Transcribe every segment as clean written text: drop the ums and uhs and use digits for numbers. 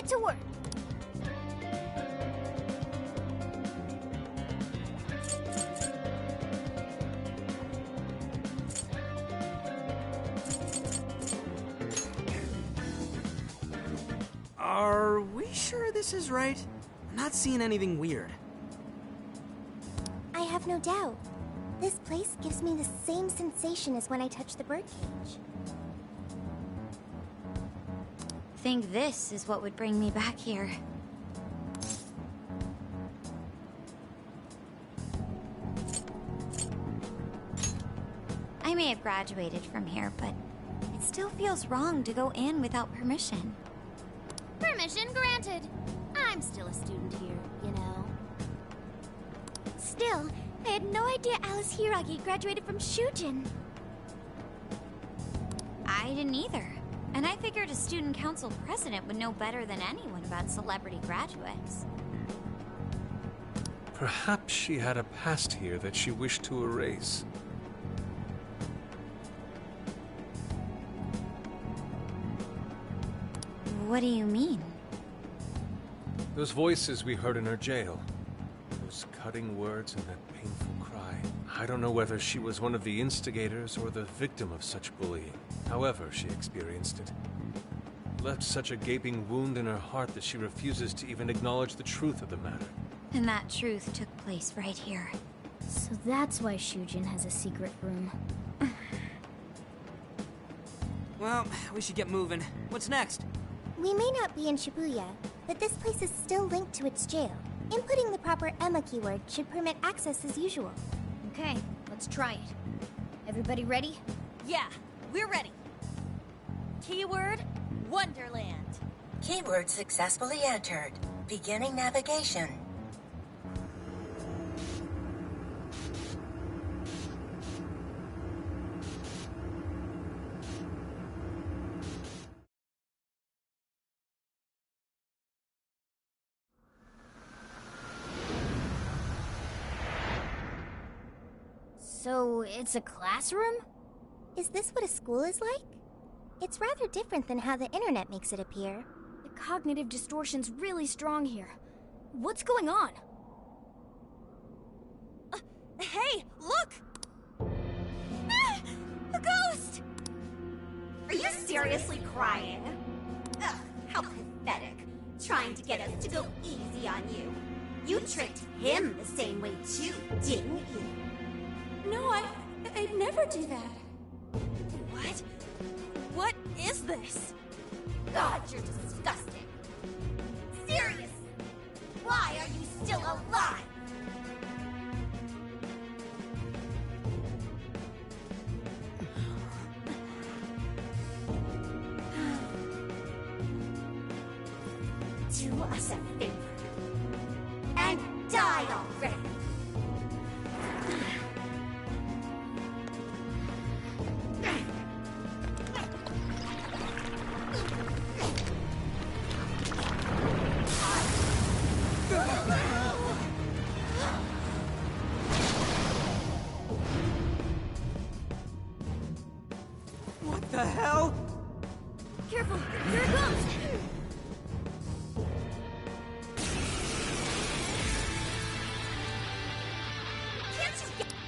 get to work. Are we sure this is right? I'm not seeing anything weird. I have no doubt. This place gives me the same sensation as when I touch the birdcage. Think this is what would bring me back here. I may have graduated from here, but it still feels wrong to go in without permission. Permission granted. I'm still a student here, you know. Still, I had no idea Alice Hiragi graduated from Shujin. I didn't either. And I figured a student council president would know better than anyone about celebrity graduates. Perhaps she had a past here that she wished to erase. What do you mean? Those voices we heard in her jail. Those cutting words and that painful cry. I don't know whether she was one of the instigators or the victim of such bullying. However she experienced it. Left such a gaping wound in her heart that she refuses to even acknowledge the truth of the matter. And that truth took place right here. So that's why Shujin has a secret room. Well, we should get moving. What's next? We may not be in Shibuya, but this place is still linked to its jail. Inputting the proper Emma keyword should permit access as usual. Okay, let's try it. Everybody ready? Yeah, we're ready. Keyword, Wonderland. Keyword successfully entered. Beginning navigation. So, it's a classroom? Is this what a school is like? It's rather different than how the internet makes it appear. The cognitive distortion's really strong here. What's going on? Hey, look! Ah, a ghost! Are you seriously crying? Ugh, how pathetic. Trying to get us to go easy on you. You tricked him the same way too, didn't you? No, I'd never do that. What? What is this? God, you're disgusting. Serious! Why are you still alive? Do us a favor. And die already! What the hell? Careful, here it comes!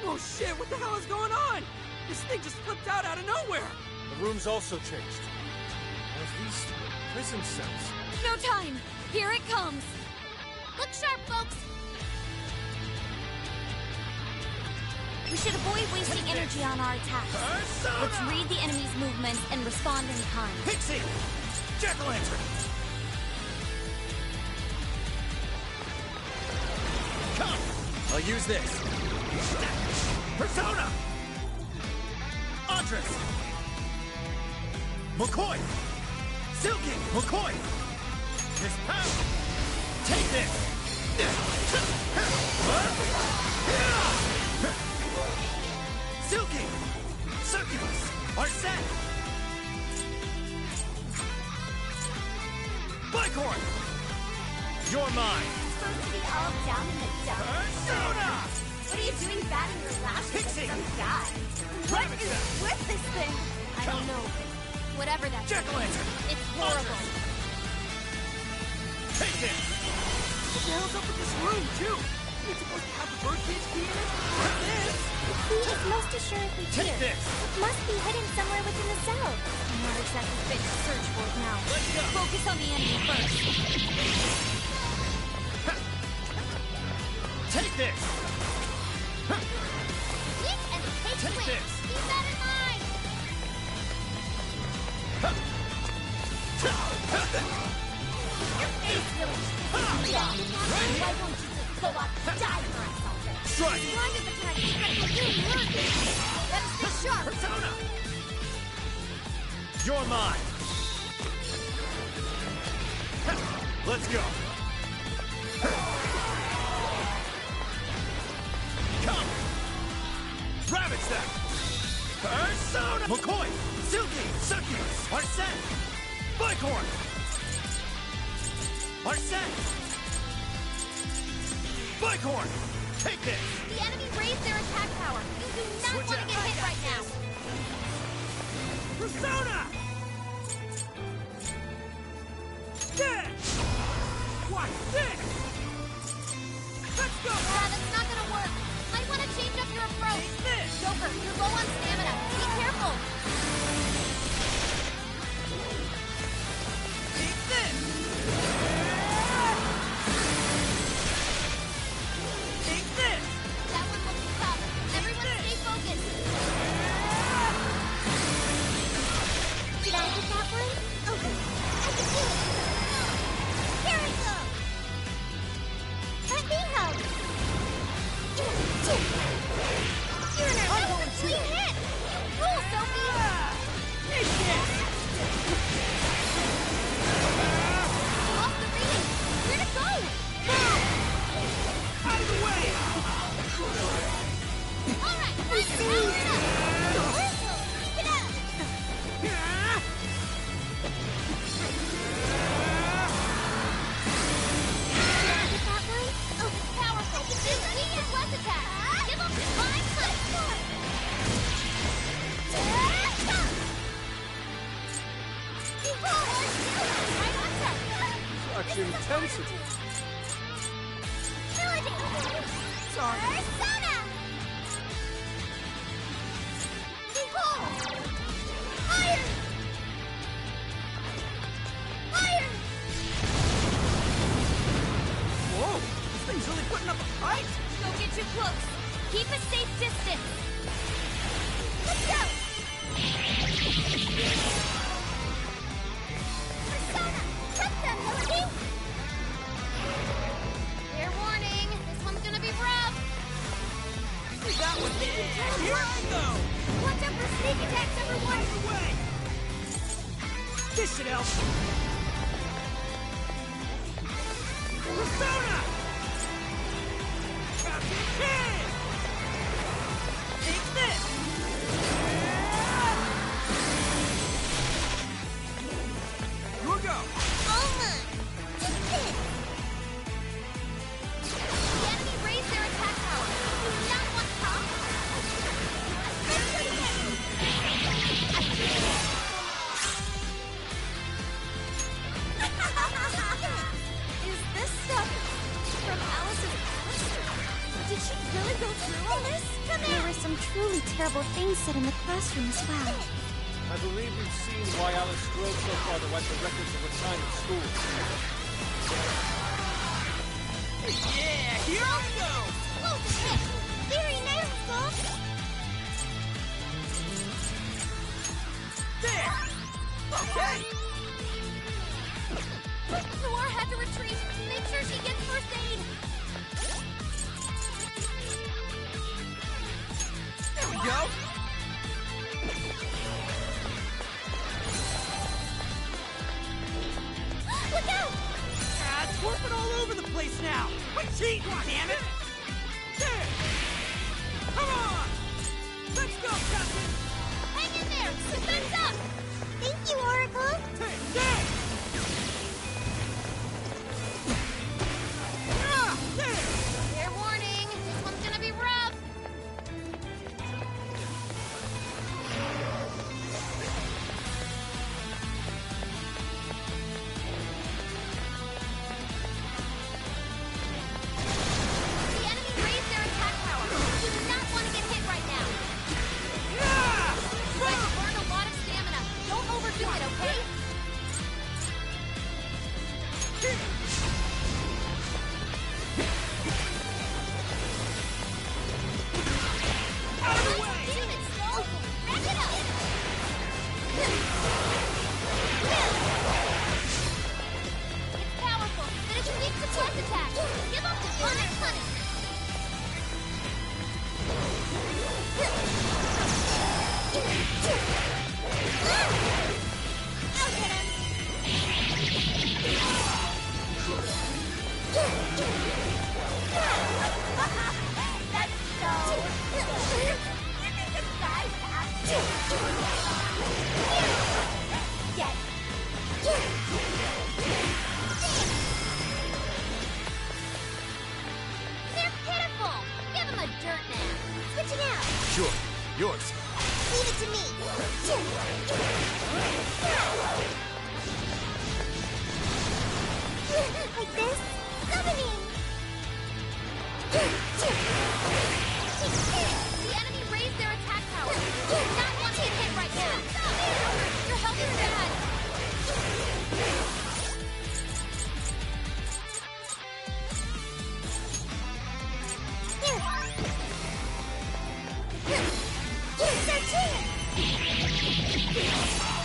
Oh shit, what the hell is going on? This thing just flipped out of nowhere! The room's also changed. Or at least prison cells. No time! Here it comes! Look sharp, folks! We should avoid wasting energy on our attacks. Let's read the enemy's movements and respond in time. Pixie! Jack-o'-lantern! Come! I'll use this. Persona! Andres! McCoy! Silky! McCoy! This pound! Take this! Silky! Circulus! Arsene! Bicorn! You're mine! Supposed to be all down in the dumps. Persona! What are you doing batting your lashes Pixie! at some guy? What is with this thing? I don't know, but whatever that is, Jack-o'-lantern! it's horrible. Take this! What the hell's up with this room, too? It's supposed to have the birdcage key in it? Not this! The key is most assuredly Take here. this! It must be hidden somewhere within the cell. I'm not exactly fit to search for it now. Let's go! Focus on the enemy first. Take this! Eat and take Take quick. this! Keep that in mind. Your face really should be down. Why won't you just go up and die for us already? Strike! Blinded attack is really hurt. Better stay sharp. Persona! You're mine! Let's go! Come! Ravage them! Persona! McCoy! Silky! Succubus! Arsene! Bicorn! Arsene! Bicorn! Take this! The enemy raised their attack power. You do not Switch want to out. get hit right now. Persona! Dead! Watch this! Let's go! That's not gonna work. Might want to change up your approach. Take this! Joker, you're low on stamina. Be careful. Take this! Take this! That one looks tough. Everyone stay focused. Did I hit that one? Oh, I can do it. Here I go. Let me help. You're in our middle of clean hit. You rule, Sophie. Take this! Lost the reading. Where to go? Out of the way! All right, power it up. Get up. Did I hit that one? Oh, powerful. This weak is less attack. Give them divine touch. Right on target. Such intensity. Sorry. Persona! Behold! Fire! Fire! Whoa! This thing's really putting up a fight! Don't get too close. Keep a safe distance. Let's go! Persona! Trust them, Melody! Fair warning. This one's gonna be rough. We got one! Yeah! Here I go! Watch out for sneak attacks, everyone! Out of the way! This should help! Persona! Captain Kid! Take this! Here we go! The enemy raised their attack power. Do not want to talk. Is this stuff from Alice's past? Did she really go through all this? There were some truly terrible things said in the classroom as well. I believe we've seen why Alice strove so far to wipe the records of her time at school. Yeah! Here I go! Close hit. Very nice, Bob. There! Okay! Noir had to retreat. Make sure she gets first aid. There we go! Look out! It's warping all over the place now! Quit cheating, damn it! There! Come on! Let's go, Captain! Hang in there. Defense up. Thank you, Oracle. Take this! Ah! There! Fair warning. This one's gonna be rough. Sure. Yours. Leave it to me. Like this? Summoning! The enemy raised their attack power. You do not want to get hit right now. Your health is bad.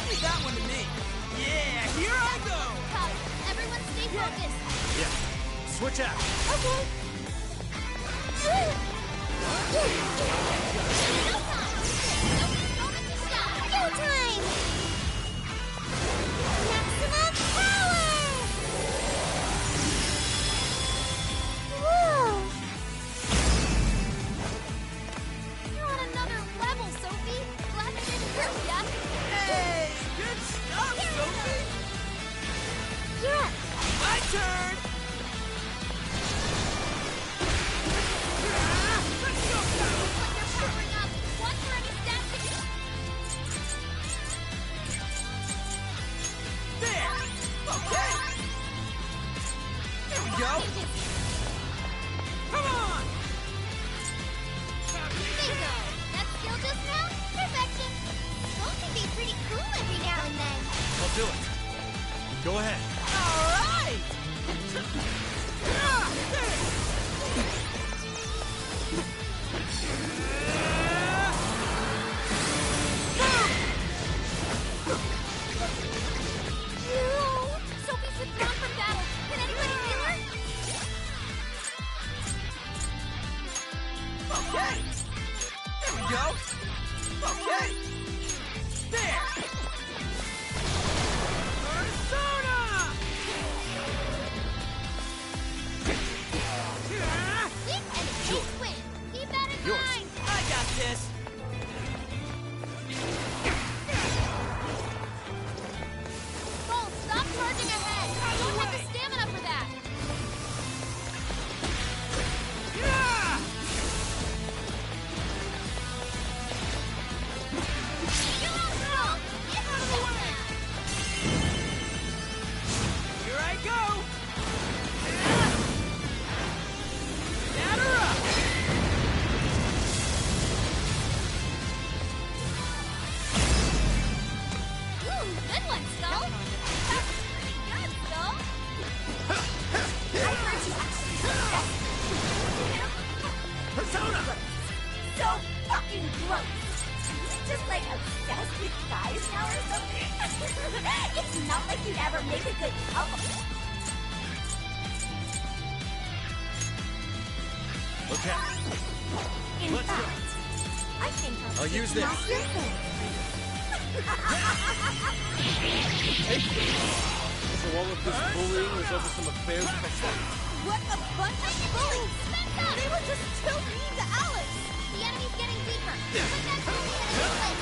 Leave that one to me. Yeah, here I go. Tough. Everyone stay focused. Yeah. Switch out. Okay. Go time! Maximum power! Whoa! You're on another level, Sophie. Glad I didn't hurt ya. Hey, good stuff, Sophie. You're up. My turn. Let's go. Looks like you're powering up. Watch for any stats to get... There. Okay. Here we go. Come on. Bingo. That skill just now? Perfection. Those can be pretty cool every now and then. I'll do it. Go ahead. All right. No! Sophie's withdrawn from battle. Can anybody heal her? Okay. There we go. Okay. There. Persona! Weak and sure. Win. Keep that in Yours. mind. I got this. Bolt, stop charging ahead. I don't have the stamina for that. Yeah! You're on Bolt. Get out of the way. Here I go. Batter up. Ooh, good one, Skull. That's pretty good, Skull. I heard you actually Persona! so fucking gross. Just like obsessed with guys now or something. It's not like you'd ever make a good couple. Okay. In Let's go. fact, I think I'll use this. not your thing. So all of this bullying was over some affairs of the heart? What a bunch of bullies! They were just too mean to Alice! The enemy's getting deeper. Put that Sophie in a new place.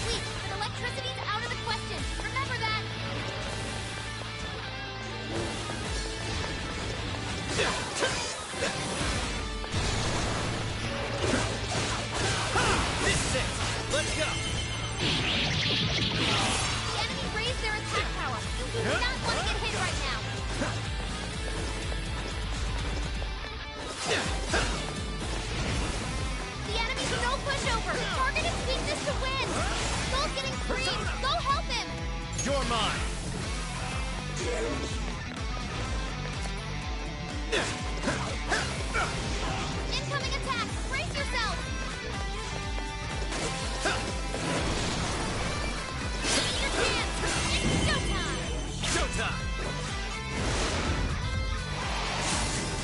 Sweet, but electricity's out of the question. Remember that. This is it. Let's go. The enemy raised their attack power. You do not want to get hit right now. The enemy's no pushover. Target his weakness to win. Skull's getting creamed. Go help him. You're mine. Incoming attack. Brace yourself. Take your chance. It's showtime. Showtime.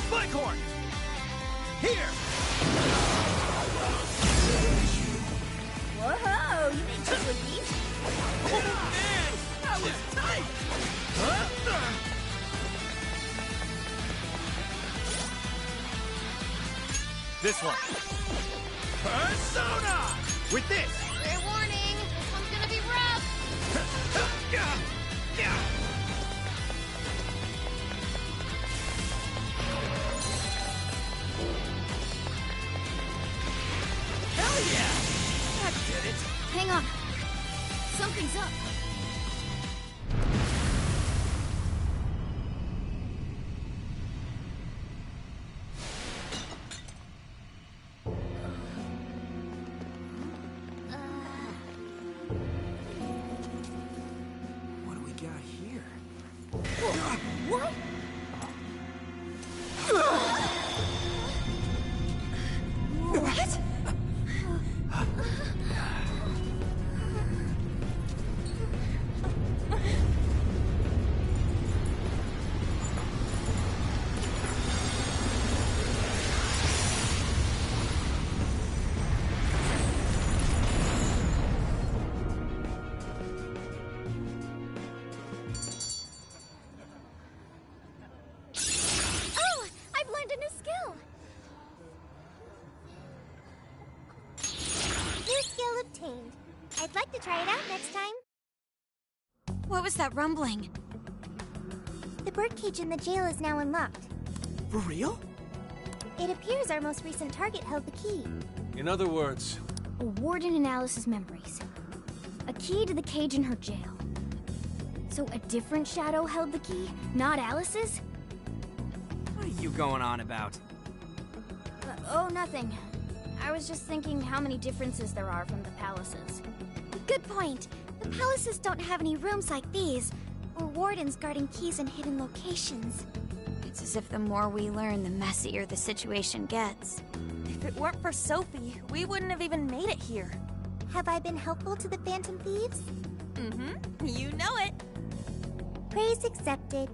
Spike horn. Here. Whoa, you think this was easy? Oh, man. That was tight. This one. Persona! With this. Fair warning. This one's gonna be rough. on? Something's up. What do we got here? What? What? Oh! I've learned a new skill! New skill obtained. I'd like to try it out next time. What was that rumbling? The birdcage in the jail is now unlocked. For real? It appears our most recent target held the key. In other words, A warden in Alice's memories. A key to the cage in her jail. So a different shadow held the key, not Alice's? What are you going on about? Oh, nothing. I was just thinking how many differences there are from the palaces. Good point. The palaces don't have any rooms like these, or wardens guarding keys in hidden locations. It's as if the more we learn, the messier the situation gets. If it weren't for Sophie, we wouldn't have even made it here. Have I been helpful to the Phantom Thieves? Mm-hmm. You know it. Praise accepted.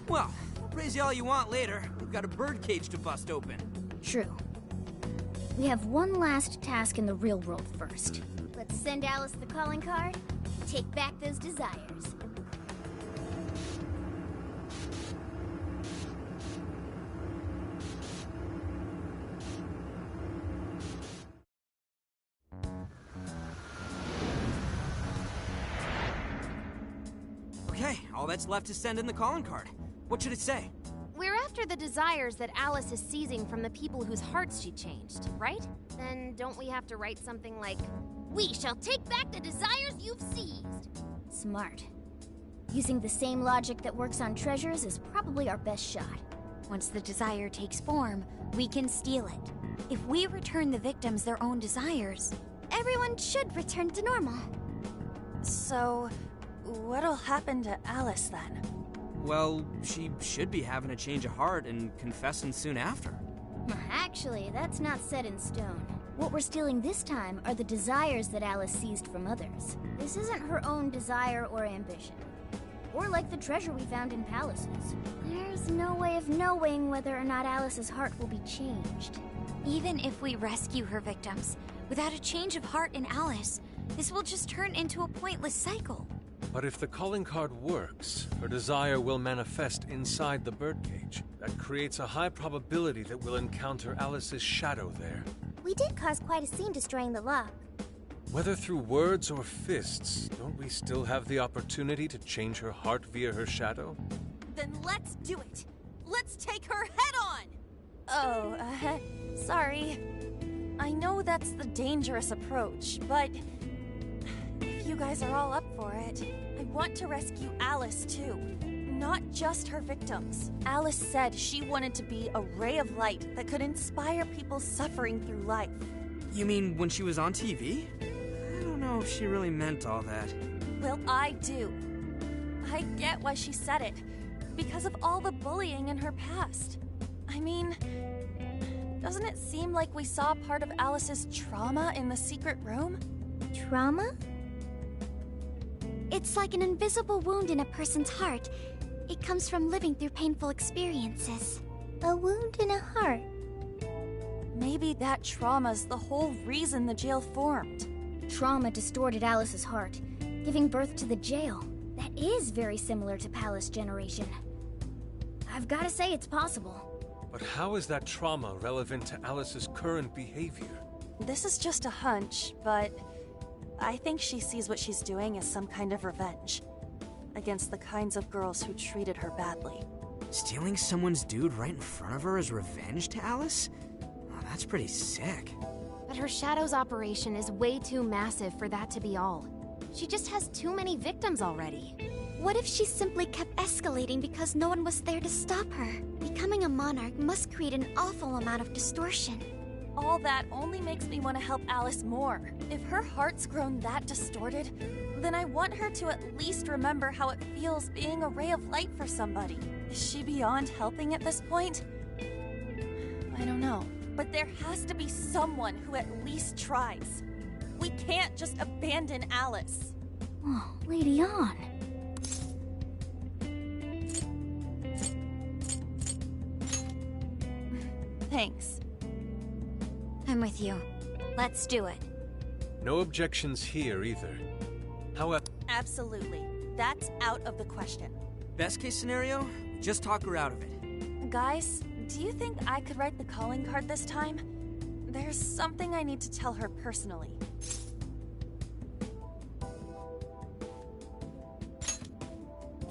Well, I'll praise you all you want later. We've got a birdcage to bust open. True. We have one last task in the real world first. Let's send Alice the calling card. Take back those desires. Okay, all that's left is send in the calling card. What should it say? We're after the desires that Alice is seizing from the people whose hearts she changed, right? Then don't we have to write something like, "We shall take back the desires you've seized"? Smart. Using the same logic that works on treasures is probably our best shot. Once the desire takes form, we can steal it. If we return the victims their own desires, Everyone should return to normal. So, what'll happen to Alice then? Well, she should be having a change of heart and confessing soon after. Actually, that's not set in stone. What we're stealing this time are the desires that Alice seized from others. This isn't her own desire or ambition. Or like the treasure we found in palaces. There's no way of knowing whether or not Alice's heart will be changed. even if we rescue her victims, without a change of heart in Alice, this will just turn into a pointless cycle. But if the calling card works, her desire will manifest inside the birdcage. That creates a high probability that we'll encounter Alice's shadow there. We did cause quite a scene destroying the lock. Whether through words or fists, don't we still have the opportunity to change her heart via her shadow? Then let's do it! Let's take her head on! Oh, sorry. I know that's the dangerous approach, but if you guys are all up for it, I want to rescue Alice too. Not just her victims. Alice said she wanted to be a ray of light that could inspire people suffering through life. You mean when she was on TV? I don't know if she really meant all that. Well, I do. I get why she said it. Because of all the bullying in her past. I mean, doesn't it seem like we saw part of Alice's trauma in the secret room? Trauma? It's like an invisible wound in a person's heart. It comes from living through painful experiences. A wound in a heart. Maybe that trauma's the whole reason the jail formed. Trauma distorted Alice's heart, giving birth to the jail. That is very similar to Palace Generation. I've gotta say it's possible. But how is that trauma relevant to Alice's current behavior? This is just a hunch, but I think she sees what she's doing as some kind of revenge against the kinds of girls who treated her badly. Stealing someone's dude right in front of her as revenge to Alice? Oh, that's pretty sick. But her Shadow's operation is way too massive for that to be all. She just has too many victims already. What if she simply kept escalating because no one was there to stop her? Becoming a monarch must create an awful amount of distortion. All that only makes me want to help Alice more. If her heart's grown that distorted, then I want her to at least remember how it feels being a ray of light for somebody. Is she beyond helping at this point? I don't know. But there has to be someone who at least tries. We can't just abandon Alice. Oh, Lady On. Thanks. I'm with you. Let's do it. No objections here either. However... Absolutely. That's out of the question. Best case scenario, just talk her out of it. Guys, do you think I could write the calling card this time? There's something I need to tell her personally.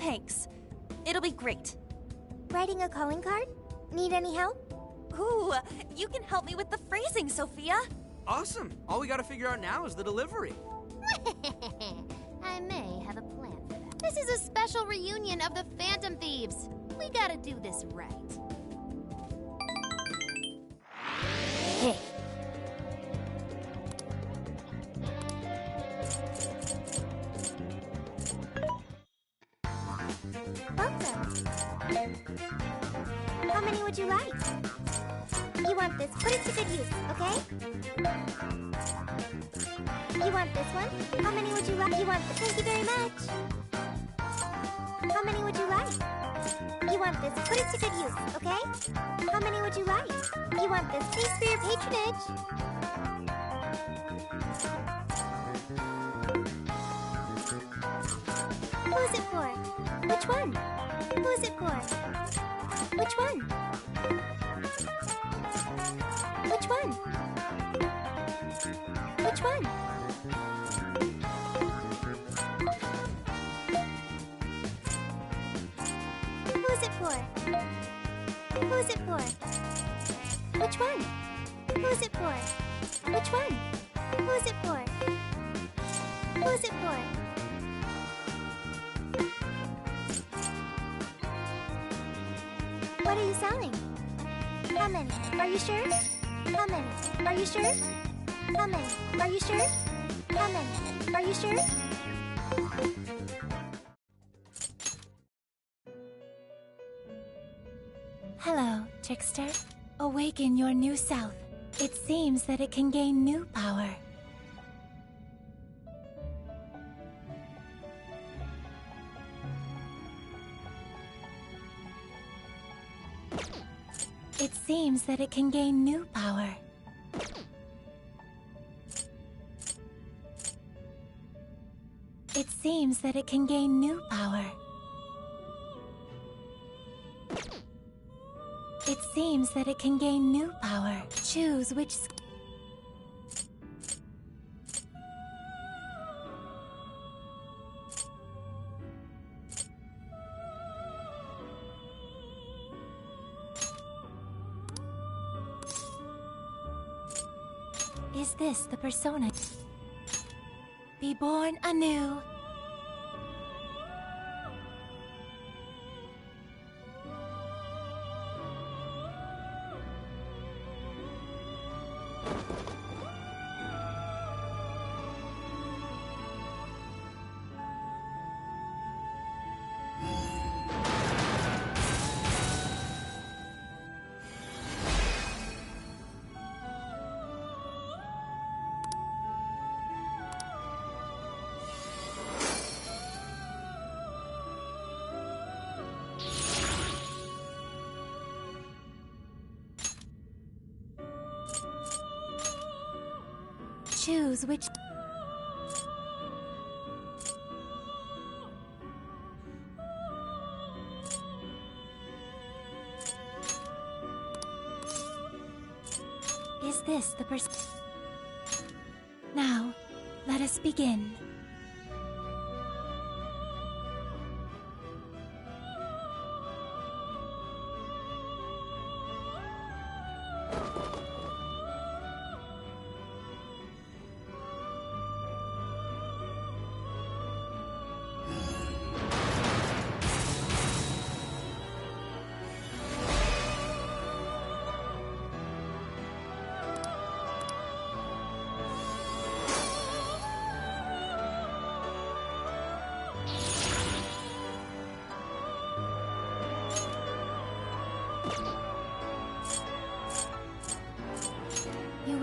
Thanks. It'll be great. Writing a calling card? Need any help? Ooh, you can help me with the phrasing, Sophia. Awesome. All we gotta figure out now is the delivery. I may have a plan for that. This is a special reunion of the Phantom Thieves. We gotta do this right. Hey. Welcome. How many would you like? You want this? Put it to good use, okay? You want this one? How many would you like? You want this? Thank you very much. How many would you like? You want this? Put it to good use, okay? How many would you like? You want this? Thanks for your patronage. Who's it for? Which one? Who's it for? Which one? Which one? Which one? Who's it for? Who's it for? Which one? Who's it for? Which one? Who's it for? Who's it for? What are you selling? How many? Are you sure? How many? Are you sure? How many? Are you sure? How many? Are you sure? Hello, trickster. Awaken your new self. It seems that it can gain new power. It seems that it can gain new power. It seems that it can gain new power. It seems that it can gain new power. Choose which... Is this the persona? Be born anew. Choose which... Is this the person? Now, let us begin.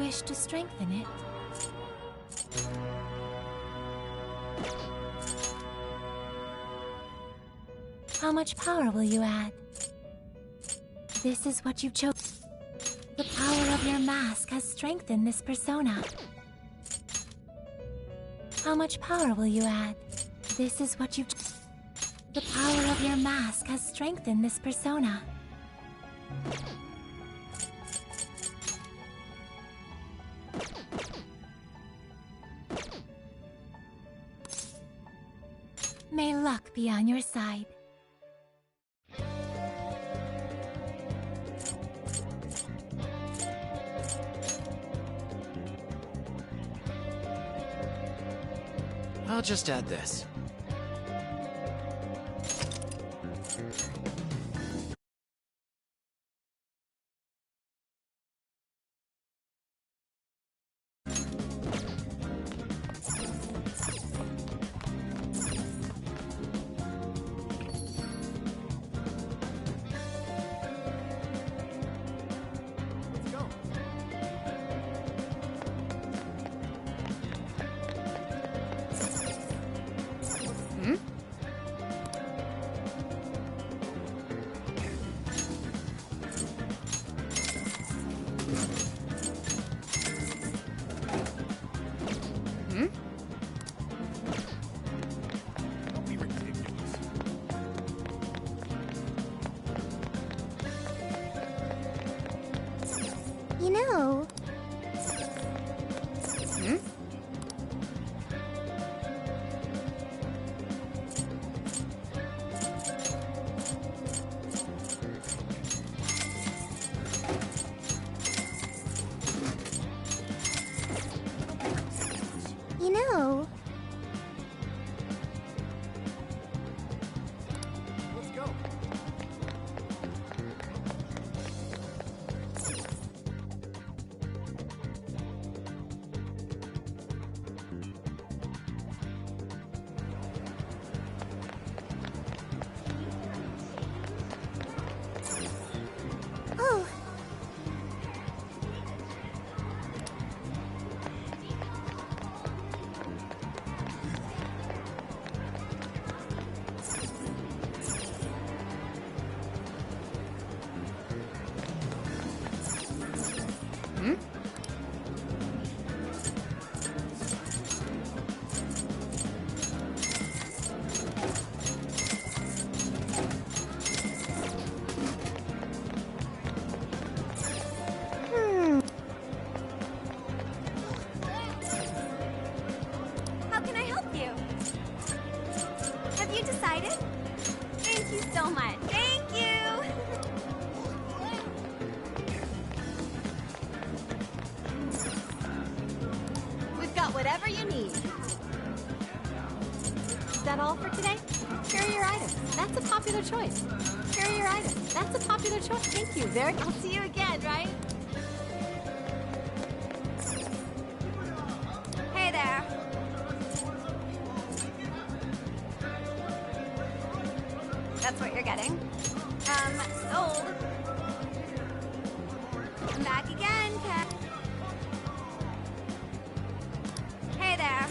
wish to strengthen it. How much power will you add? This is what you've chosen. The power of your mask has strengthened this persona. How much power will you add? This is what you've... The power of your mask has strengthened this persona. May luck be on your side. I'll just add this. You know... You know... Let's go. Oh... How can I help you? Have you decided? Thank you so much. Thank you! We've got whatever you need. Is that all for today? Here are your items. That's a popular choice. Here are your items. That's a popular choice. Thank you. I'll see you again, right? Hey there. That's what you're getting. Sold. I'm back again, Ken. Hey there.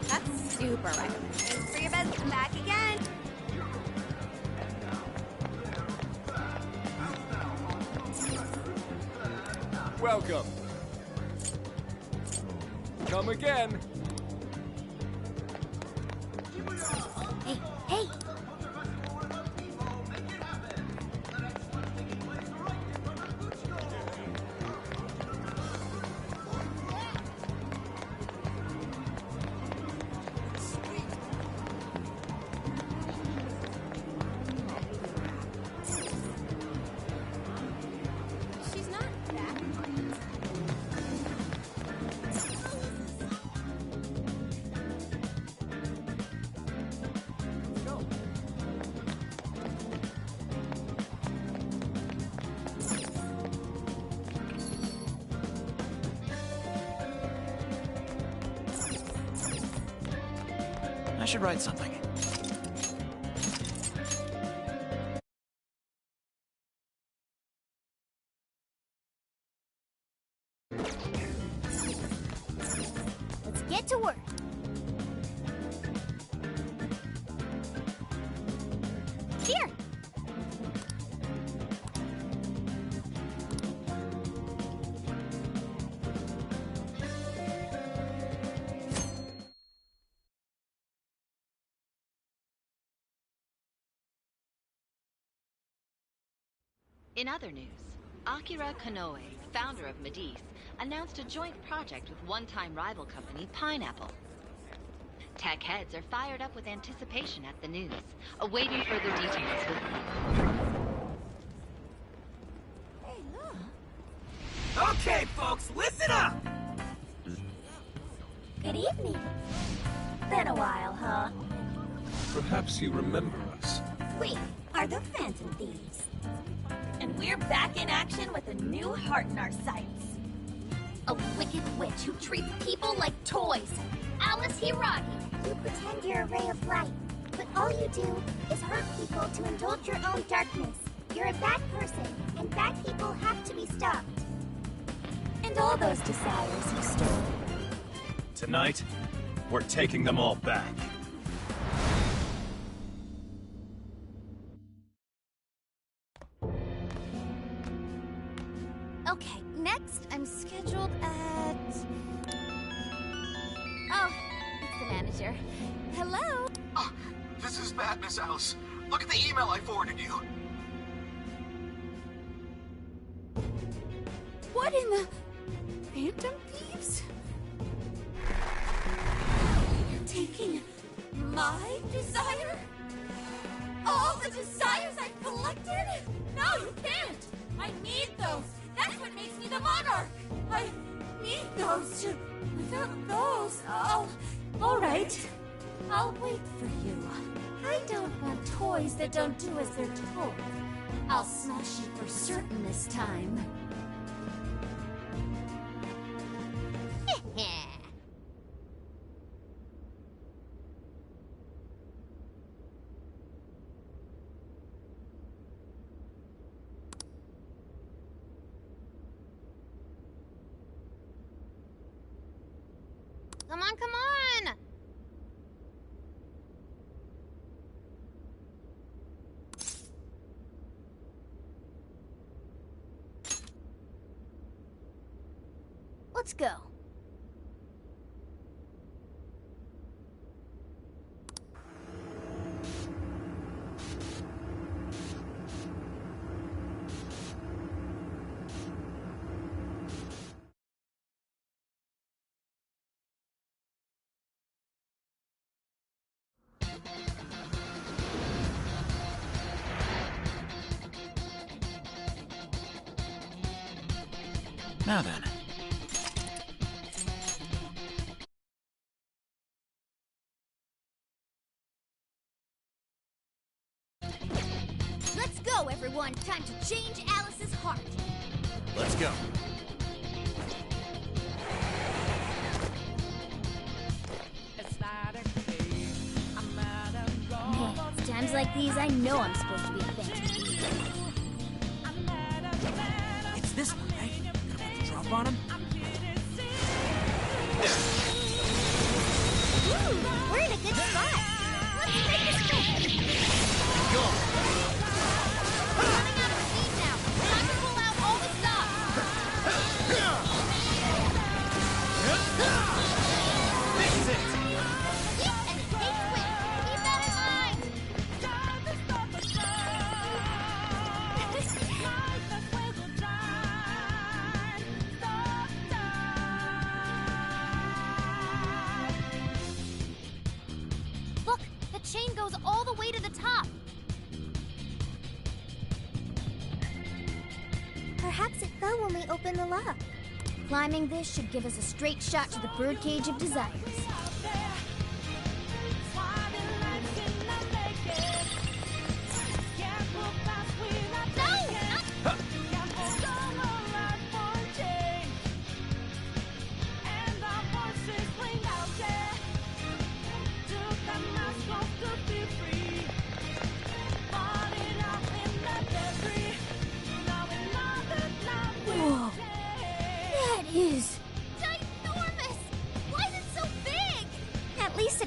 That's super right. Thanks for your business. I'm back again. Welcome. Come again. Hey, hey! She's not back. I should write something. get to work. Here. In other news, Akira Konoe, founder of Medice, announced a joint project with one-time rival company Pineapple. Tech heads are fired up with anticipation at the news, awaiting further details with Hey, look. Okay, folks, listen up! Good evening. Been a while, huh? Perhaps you remember us. We are the Phantom Thieves. And we're back in action with a new heart in our sights. A wicked witch who treats people like toys. Alice Hiragi. You pretend you're a ray of light, but all you do is hurt people to indulge your own darkness. You're a bad person, and bad people have to be stopped. And all those desires you stole. Tonight, we're taking them all back. Okay, next I'm scheduled at... Oh, it's the manager. Hello? Oh, this is bad, Miss Alice. Look at the email I forwarded you. What in the... Phantom Thieves? You're taking my desire? All the desires I've collected? No, you can't! I need those! That's what makes me the monarch! I need those to... Without those, all right. I'll wait for you. I don't want toys that don't do as they're told. I'll smash you for certain this time. Come on, come on! Let's go. Now then. Let's go, everyone. Time to change Alice's heart. Let's go. Man, it's times like these I know I'm supposed to be a Phantom Thief. It's this one, right? Gonna put the drop on him? Ooh, we're in a good spot. Let's make this quick. Go! We're running out of steam now. Time to pull out all the stops. This is it! Eat and stay quick. Keep that in mind. Look, the chain goes all the way to the top. Perhaps it fell when we opened the lock. Climbing this should give us a straight shot to the birdcage of desires. Whoa! That is... Ginormous! Why is it so big?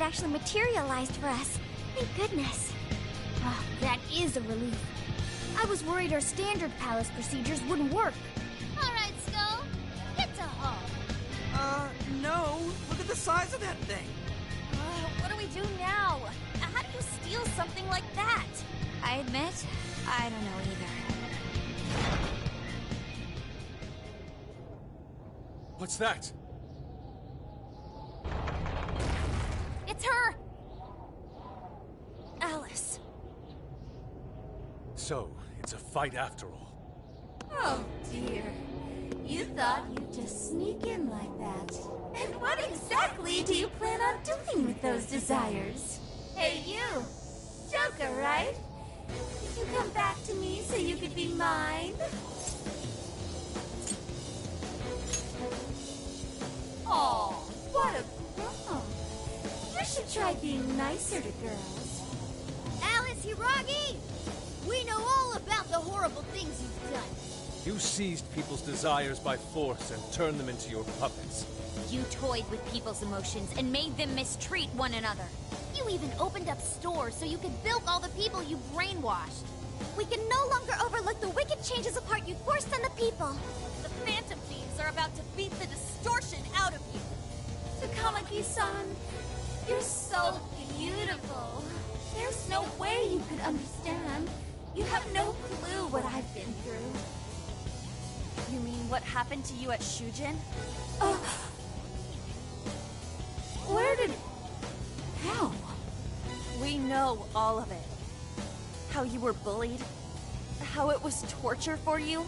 actually materialized for us. Thank goodness. Oh, that is a relief. I was worried our standard palace procedures wouldn't work. All right, Skull. Get to home. No. Look at the size of that thing. What do we do now? How do you steal something like that? I admit, I don't know either. What's that? It's her! Alice. So, it's a fight after all. Oh dear. You thought you'd just sneak in like that. And what exactly do you plan on doing with those desires? Hey you! Joker, right? Did you come back to me so you could be mine? Aw, what a girl. You should try being nicer to girls. Alice Hiragi! We know all about the horrible things you've done. You seized people's desires by force and turned them into your puppets. You toyed with people's emotions and made them mistreat one another. You even opened up stores so you could bilk all the people you brainwashed. We can no longer overlook the wicked changes of heart you forced on the people. The Phantom Thieves are about to beat the distortion out of you. Takamaki-san, you're so beautiful. There's no way you could understand. You have no clue what I've been through. You mean what happened to you at Shujin? Where did... How? We know all of it. How you were bullied. How it was torture for you.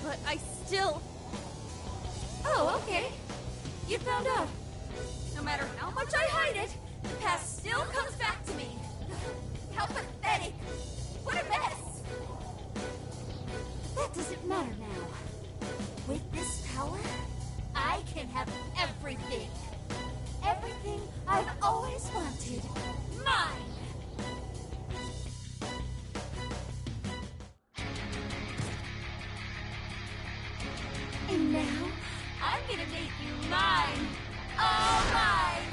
But I still... Oh, okay. You found out. No matter how much I hide it, the past still comes back to me. How pathetic. What a mess. That doesn't matter now. With this power, I can have everything. Everything I've always wanted. Mine! And now, I'm gonna make you mine! All mine!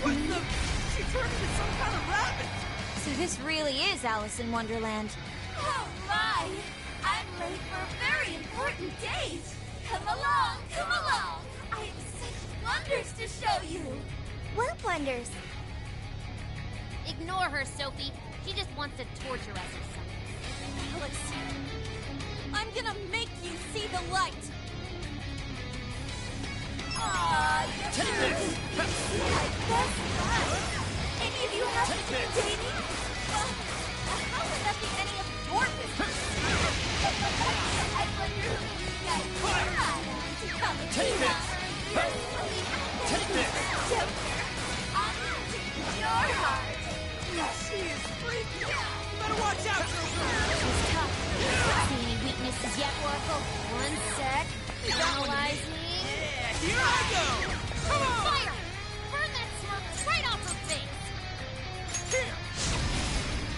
What the? She turned into some kind of rabbit! So this really is Alice in Wonderland. Oh my! I'm late for a very important date! Come along, come along! I have such wonders to show you! What wonders? Ignore her, Sophie. She just wants to torture us or something. Alice, I'm gonna make you see the light! Aw, you two! My best friend! Any of you have to be dating? How would that be any of your business? I wonder who you guys are to come and Take see this! us. Take this! Joker, I'm taking your heart. She is freaking out! You better watch out, Joker! She's tough. See any weaknesses yet, Oracle? One sec. Analyzing. Yeah, here I go! Come on! Fire! Burn that smirk right off her face! Here!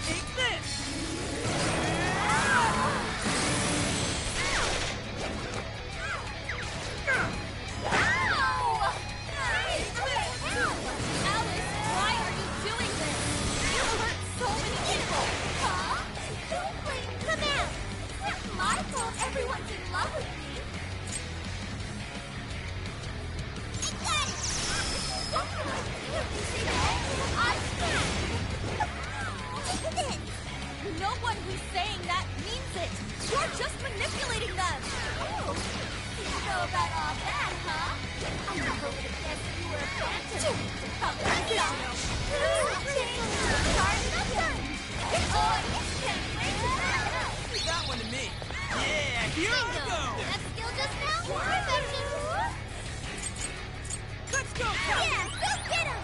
Take this! Alice, why are you doing this? You hurt so many people! Huh? Don't blame the man. It's not my fault everyone's in love with me. I got it! I can't! No one who's saying that means it! You're just manipulating them! Oh, you know about all that, huh? I never would have guessed you were a phantom. Come on, change your heart nothing. Oh, you can't wait to find out. You got one to me. Yeah, here I go! That skill just now? Perfection! Let's go! Yeah, go get him!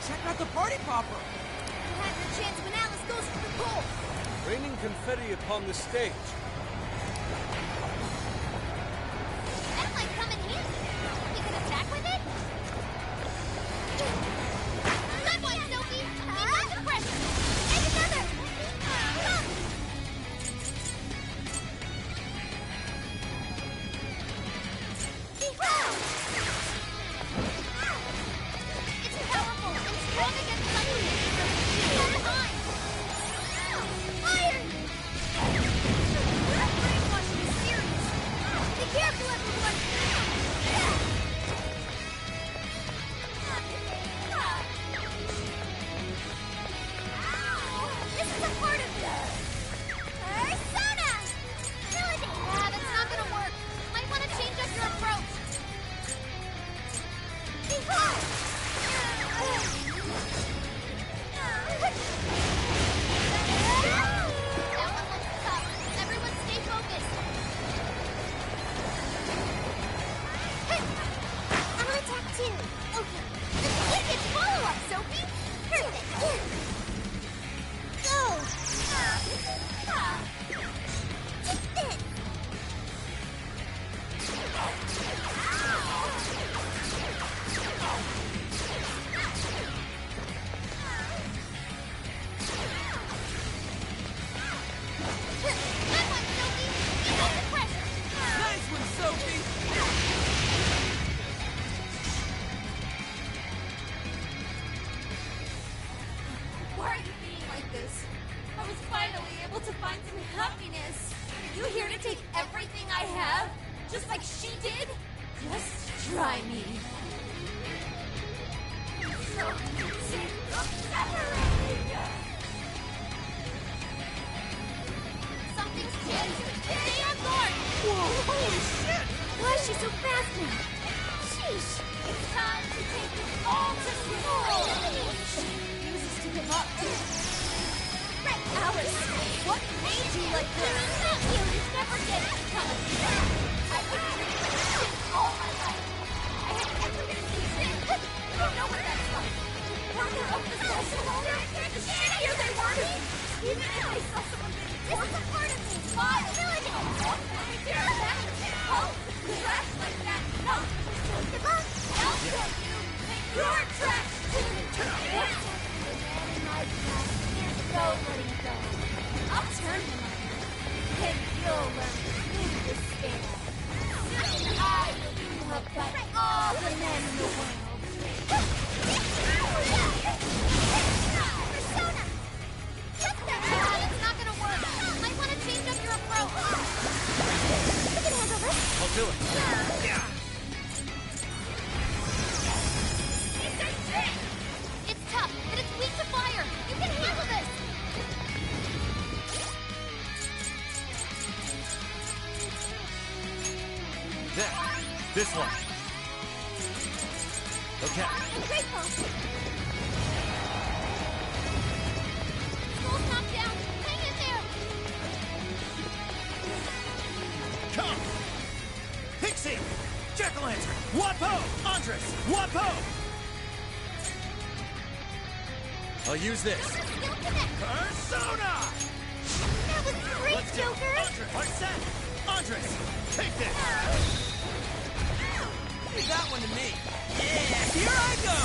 check out the party popper. You have your chance when Alice goes for the goal. Raining confetti upon the stage. That might come in handy. You can attack with it? Good one, Sophie! Keep up the pressure! And another! Come! It's powerful and strong against suddenly. Keep on! Iron! That brainwashing is serious. Be careful, everyone! This is a part of me! Persona! Trilogy! That's not gonna work. Might want to change up your approach. Behold! That one looks tough. Everyone stay focused. I'll attack too. Okay. Wicked follow-up, Sophie! Perfect! Go! Take this! Good one, Sophie! Keep up the pressure. Nice one, Sophie. Why are you being like this? I was finally able to find some happiness. Are you here to take everything I have? Just like she did? Just try me. So sick of separating. Something's changed. Stay on guard. Whoa, holy shit! Why is she so fast now? Sheesh! It's time to take it all to school. She refuses to give up. Right, Alice, what made you like this? Not you! It's never did! I've been dreaming of this all my life. I had everything easy. You don't know what that's like. Further up the social ladder, the shittier they were. Even if I saw someone getting This is a part of me! Why? Trilogy! Oh, trash like that. No. I'll show you that you're trash too. Letting go. I'll turn him on you. And you'll learn to despair. I will be loved by all the men in the world. Persona! Just that! That's not gonna work. Might want to change up your approach. You can handle this. I'll do it. It's tough, but it's weak to fire. You can handle this. There. This one. Okay. I'm grateful. School's knocked down. Hang in there. Come! Pixie! Jack-o'-lantern! Wapo! Andres! Wapo! I'll use this. Skill connect. Persona! That was great, Let's go. Joker! Andres! Arsene! Andres! Take this! Leave that one to me. Yeah, here I go.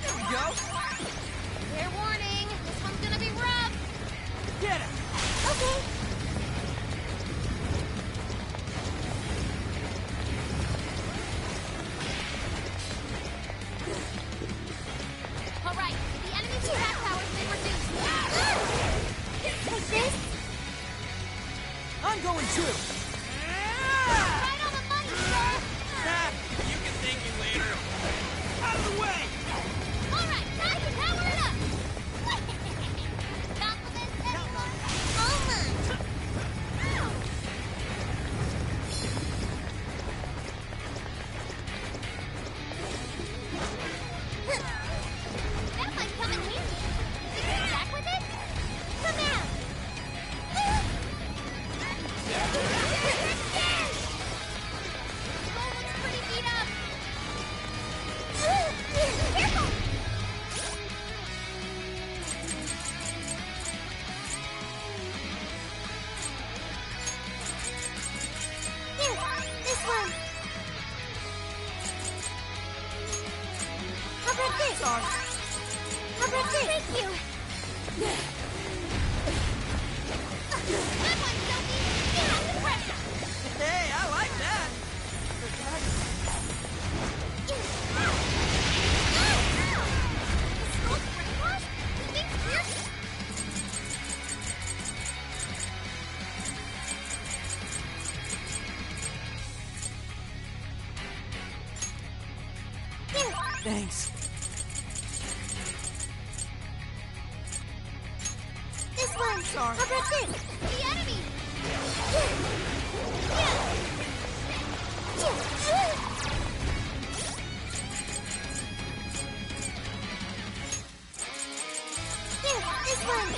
There we go. Fair warning. This one's gonna be rough. Get him. Okay. All right. The enemy's attack power's been reduced. Like this? I'm going too. Right on the money, sir. about this? Sorry. How about this? Thank you. Good one, Sophie. Yeah, the pressure. Hey, I like that. Thanks. This one. Sorry. How about this? The enemy. Here, this one.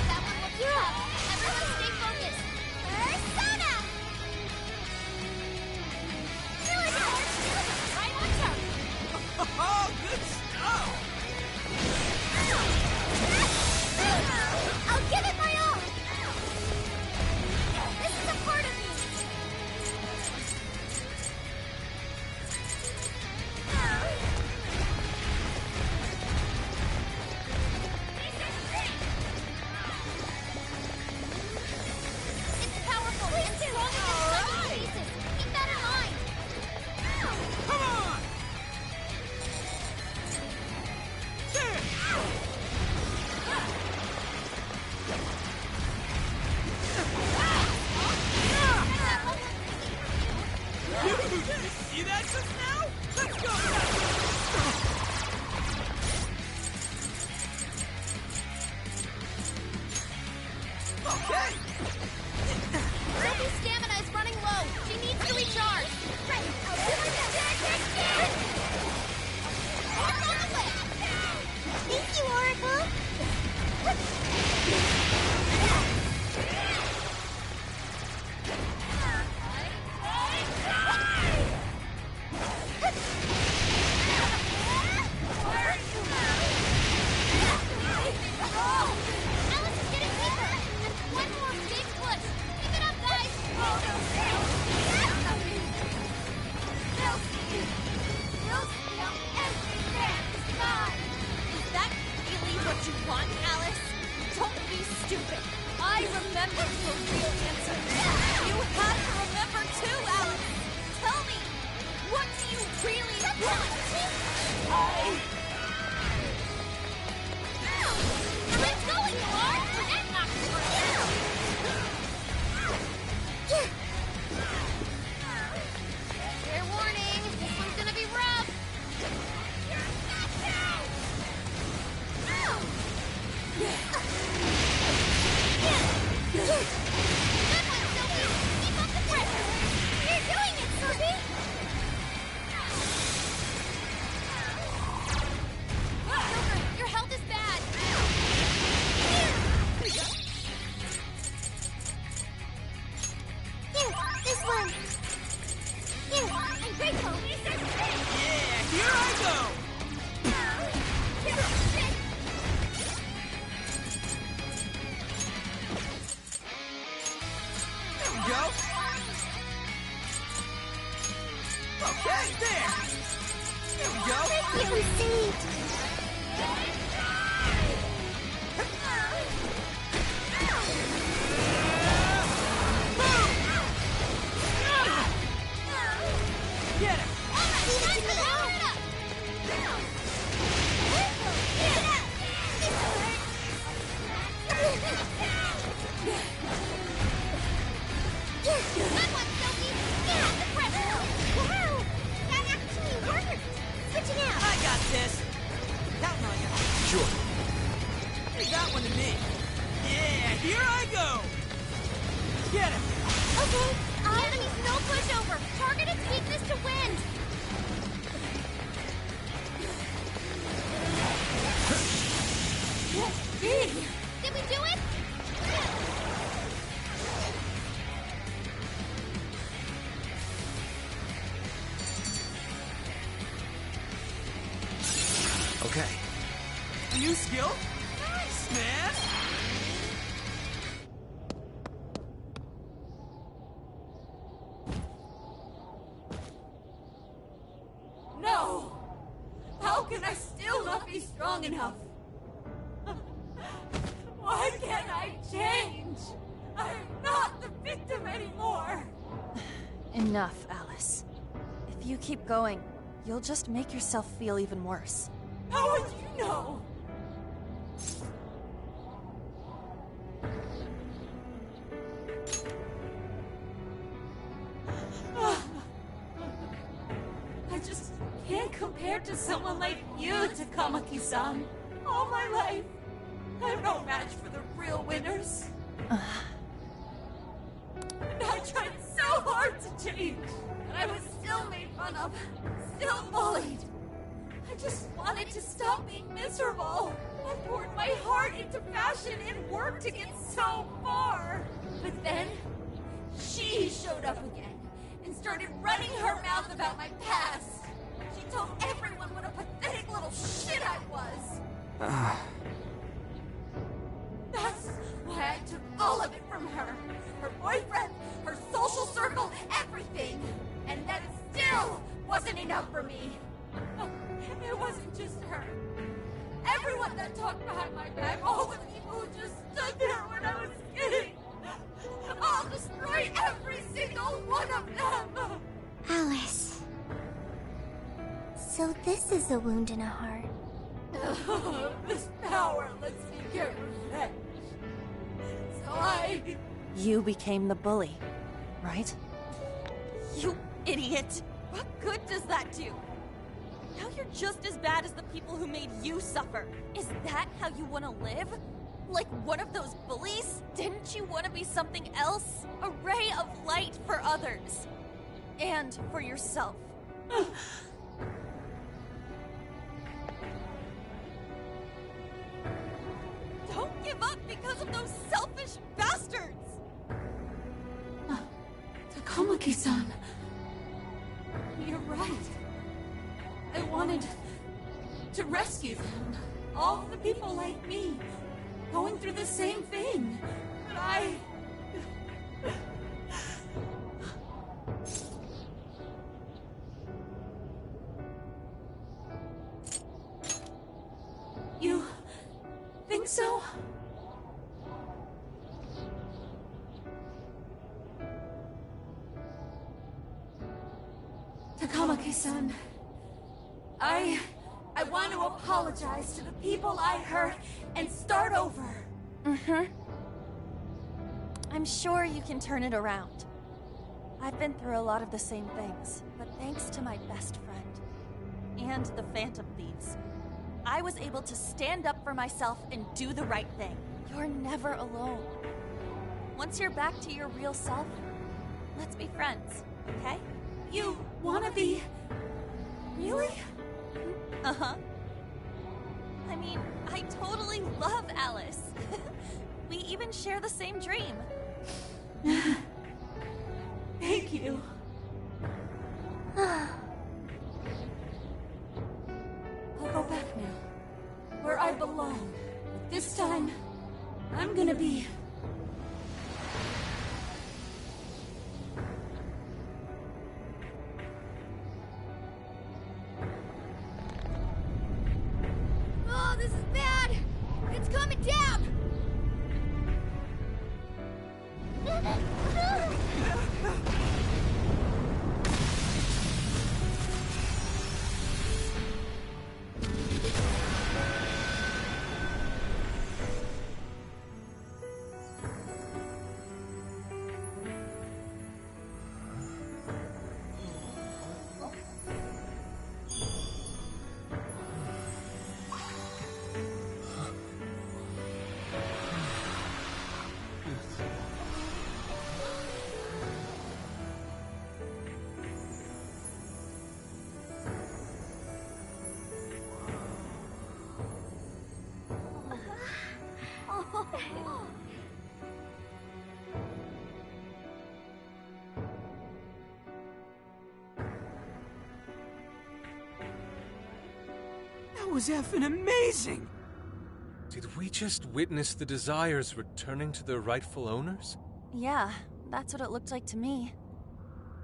That one will keep up. Everyone stay focused. Persona! Right on target. Oh, good stuff. I'll give it my all! This is a part of me! It's powerful and strong against sunny pieces. Keep that in mind. Come on! Dude, see that just now? Let's go! Okay. Sophie's stamina is running low. She needs to recharge. Right, I'll do my best! It's on the way. Thank you, Oracle! Alice is getting weaker. One more big push. Keep it up, guys. Is that really what you want, Alice? Don't be stupid. I remember your real answer. You have to remember too, Alice. Tell me, what do you really want? Let's go, you are. That knocks you down. Fair warning. This one's gonna be rough. Good one, Sophie. Keep up the pressure. You're doing it, Sophie! Joker, your health is bad. Here, this one! Here, I'm grateful! Yeah, here I go! There we go! Okay, there! There we go! You received! Get it! Good one, Sophie. Yeah, the pressure. Wow! That actually worked! Switching out! I got this! Counting on you. Sure. You got one to me. Yeah, here I go! Get it! Okay, The enemy's no pushover. Target its weakness to wind. Did we do it? Okay. New skill? Nice, man! No! How How can I still not be strong enough? Why can't I change? I'm not the victim anymore! Enough, Alice. If you keep going, you'll just make yourself feel even worse. How would you know? I just can't compare to someone like you, Takamaki-san. All my life, I'm no match for the real winners. And I tried so hard to change, but I was still made fun of, still bullied. I just wanted to stop being miserable. I poured my heart into fashion and worked to get so far. But then, she showed up again and started running her mouth about my past. She told everyone what a pathetic little shit I was. That's why I took all of it from her. Her boyfriend, her social circle, everything. And that still wasn't enough for me. It wasn't just her. Everyone that talked behind my back, all the people who just stood there when I was kidding. I'll destroy every single one of them! Alice. So this is a wound in a heart. This power lets me get revenge. So You became the bully, right? You idiot! What good does that do? Now you're just as bad as the people who made you suffer. Is that how you want to live? Like one of those bullies? Didn't you want to be something else? A ray of light for others. And for yourself. Don't give up because of those selfish bastards! Takamaki-san. You're right. I wanted to rescue them. All the people like me, going through the same thing. But You think so? Takamaki-san. I want to apologize to the people I hurt and start over. I'm sure you can turn it around. I've been through a lot of the same things, but thanks to my best friend and the Phantom Thieves, I was able to stand up for myself and do the right thing. You're never alone. Once you're back to your real self, let's be friends, okay? You wanna be... Really? Uh-huh. I mean, I totally love Alice. We even share the same dream. Thank you. I'll go back now, where I belong. But this time, I'm gonna be... Oh, this is bad! It's coming down! That was effing amazing! Did we just witness the Desires returning to their rightful owners? Yeah, that's what it looked like to me.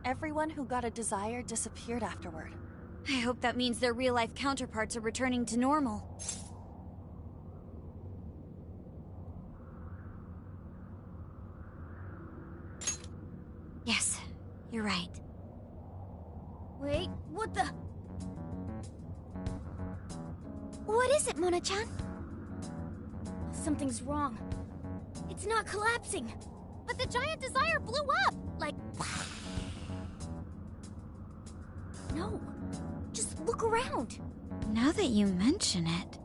Everyone who got a desire disappeared afterward. I hope that means their real-life counterparts are returning to normal. Yes, you're right. Wait, what the? What is it, Mona-chan? Something's wrong. It's not collapsing. But the giant desire blew up! Like... No. Just look around. Now that you mention it...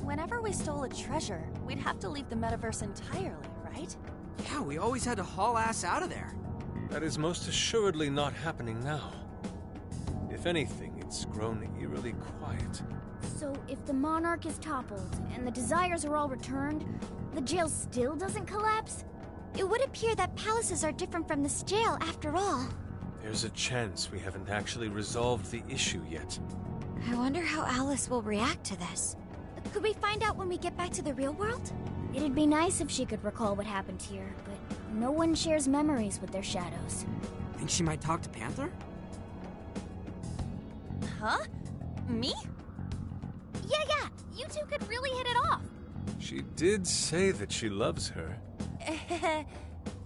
Whenever we stole a treasure, we'd have to leave the metaverse entirely, right? Yeah, we always had to haul ass out of there. That is most assuredly not happening now. If anything, it's grown eerily quiet. So if the Monarch is toppled and the Desires are all returned, the jail still doesn't collapse? It would appear that palaces are different from this jail after all. There's a chance we haven't actually resolved the issue yet. I wonder how Alice will react to this. Could we find out when we get back to the real world? It'd be nice if she could recall what happened here, but no one shares memories with their shadows. Think she might talk to Panther? Huh? Me? Yeah, you two could really hit it off. She did say that she loves her.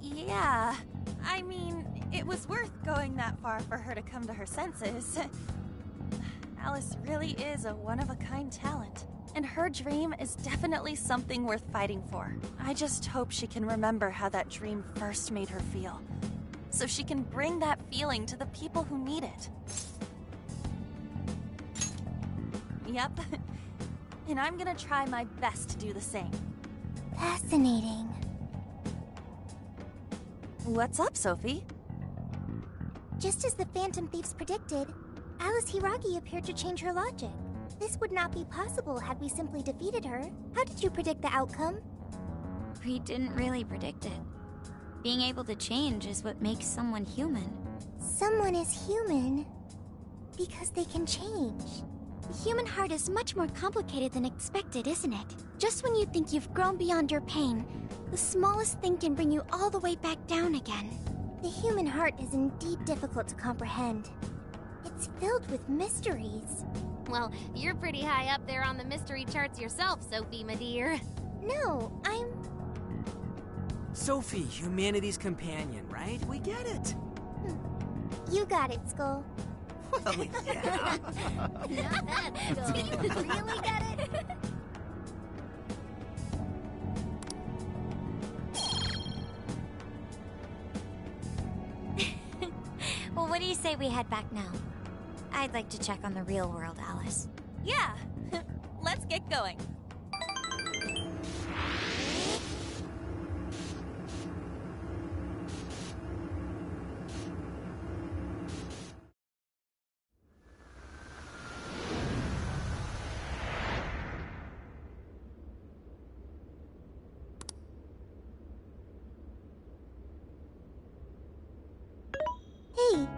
Yeah. I mean, it was worth going that far for her to come to her senses. Alice really is a one-of-a-kind talent. And her dream is definitely something worth fighting for. I just hope she can remember how that dream first made her feel, so she can bring that feeling to the people who need it. Yep. And I'm gonna try my best to do the same. Fascinating. What's up, Sophie? Just as the Phantom Thieves predicted, Alice Hiragi appeared to change her logic. This would not be possible had we simply defeated her. How did you predict the outcome? We didn't really predict it. Being able to change is what makes someone human. Someone is human because they can change. The human heart is much more complicated than expected, isn't it? Just when you think you've grown beyond your pain, the smallest thing can bring you all the way back down again. The human heart is indeed difficult to comprehend. It's filled with mysteries. Well, you're pretty high up there on the mystery charts yourself, Sophie, my dear. No, I'm... Sophie, humanity's companion, right? We get it. You got it, Skull. Well, yeah. Not bad, Skull. You really get it? Well, what do you say we head back now? I'd like to check on the real world, Alice. Yeah. Let's get going. Hey.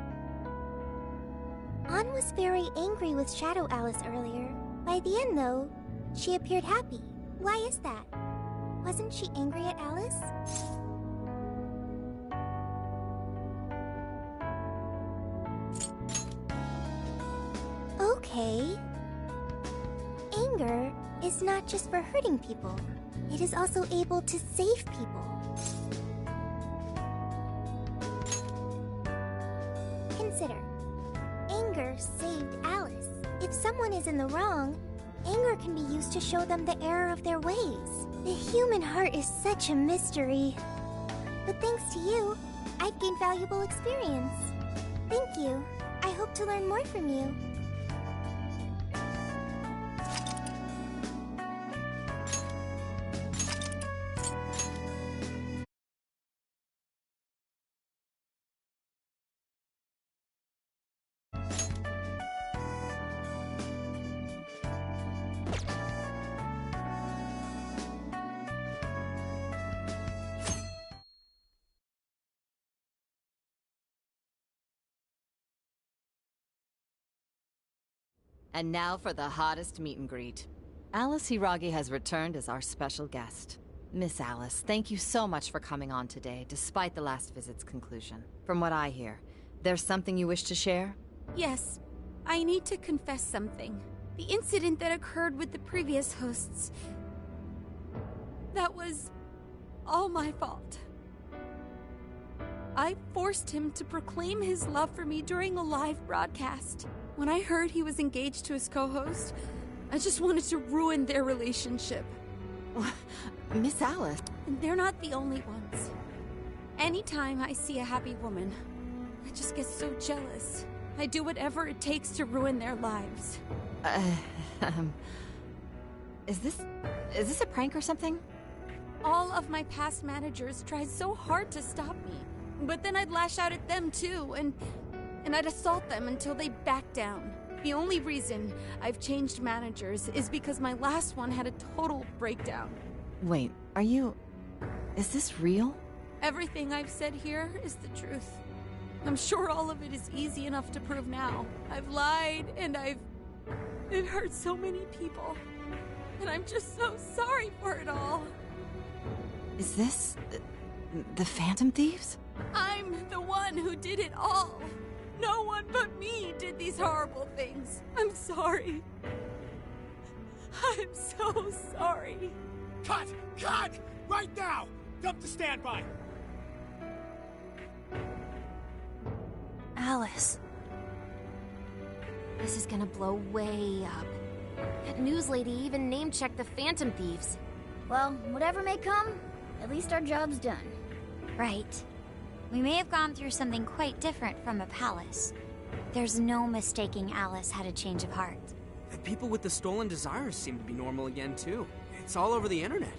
Ann was very angry with Shadow Alice earlier. By the end, though, she appeared happy. Why is that? Wasn't she angry at Alice? Okay. Anger is not just for hurting people. It is also able to save people. Consider. Anger saved Alice. If someone is in the wrong, anger can be used to show them the error of their ways. The human heart is such a mystery. But thanks to you, I've gained valuable experience. Thank you. I hope to learn more from you. And now for the hottest meet and greet. Alice Hiragi has returned as our special guest. Miss Alice, thank you so much for coming on today, despite the last visit's conclusion. From what I hear, there's something you wish to share? Yes. I need to confess something. The incident that occurred with the previous hosts... that was all my fault. I forced him to proclaim his love for me during a live broadcast. When I heard he was engaged to his co-host, I just wanted to ruin their relationship. Miss Alice. And they're not the only ones. Anytime I see a happy woman, I just get so jealous. I do whatever it takes to ruin their lives. Is this a prank or something? All of my past managers tried so hard to stop me. But then I'd lash out at them too, and I'd assault them until they backed down. The only reason I've changed managers is because my last one had a total breakdown. Wait, is this real? Everything I've said here is the truth. I'm sure all of it is easy enough to prove now. I've lied, and it hurt so many people. And I'm just so sorry for it all. Is this the Phantom Thieves? I'm the one who did it all. No one but me did these horrible things. I'm sorry. I'm so sorry. Cut! Cut! Right now! Dump to standby! Alice. This is gonna blow way up. That news lady even name-checked the Phantom Thieves. Well, whatever may come, at least our job's done. Right. We may have gone through something quite different from a palace. There's no mistaking Alice had a change of heart. The people with the stolen desires seem to be normal again, too. It's all over the internet.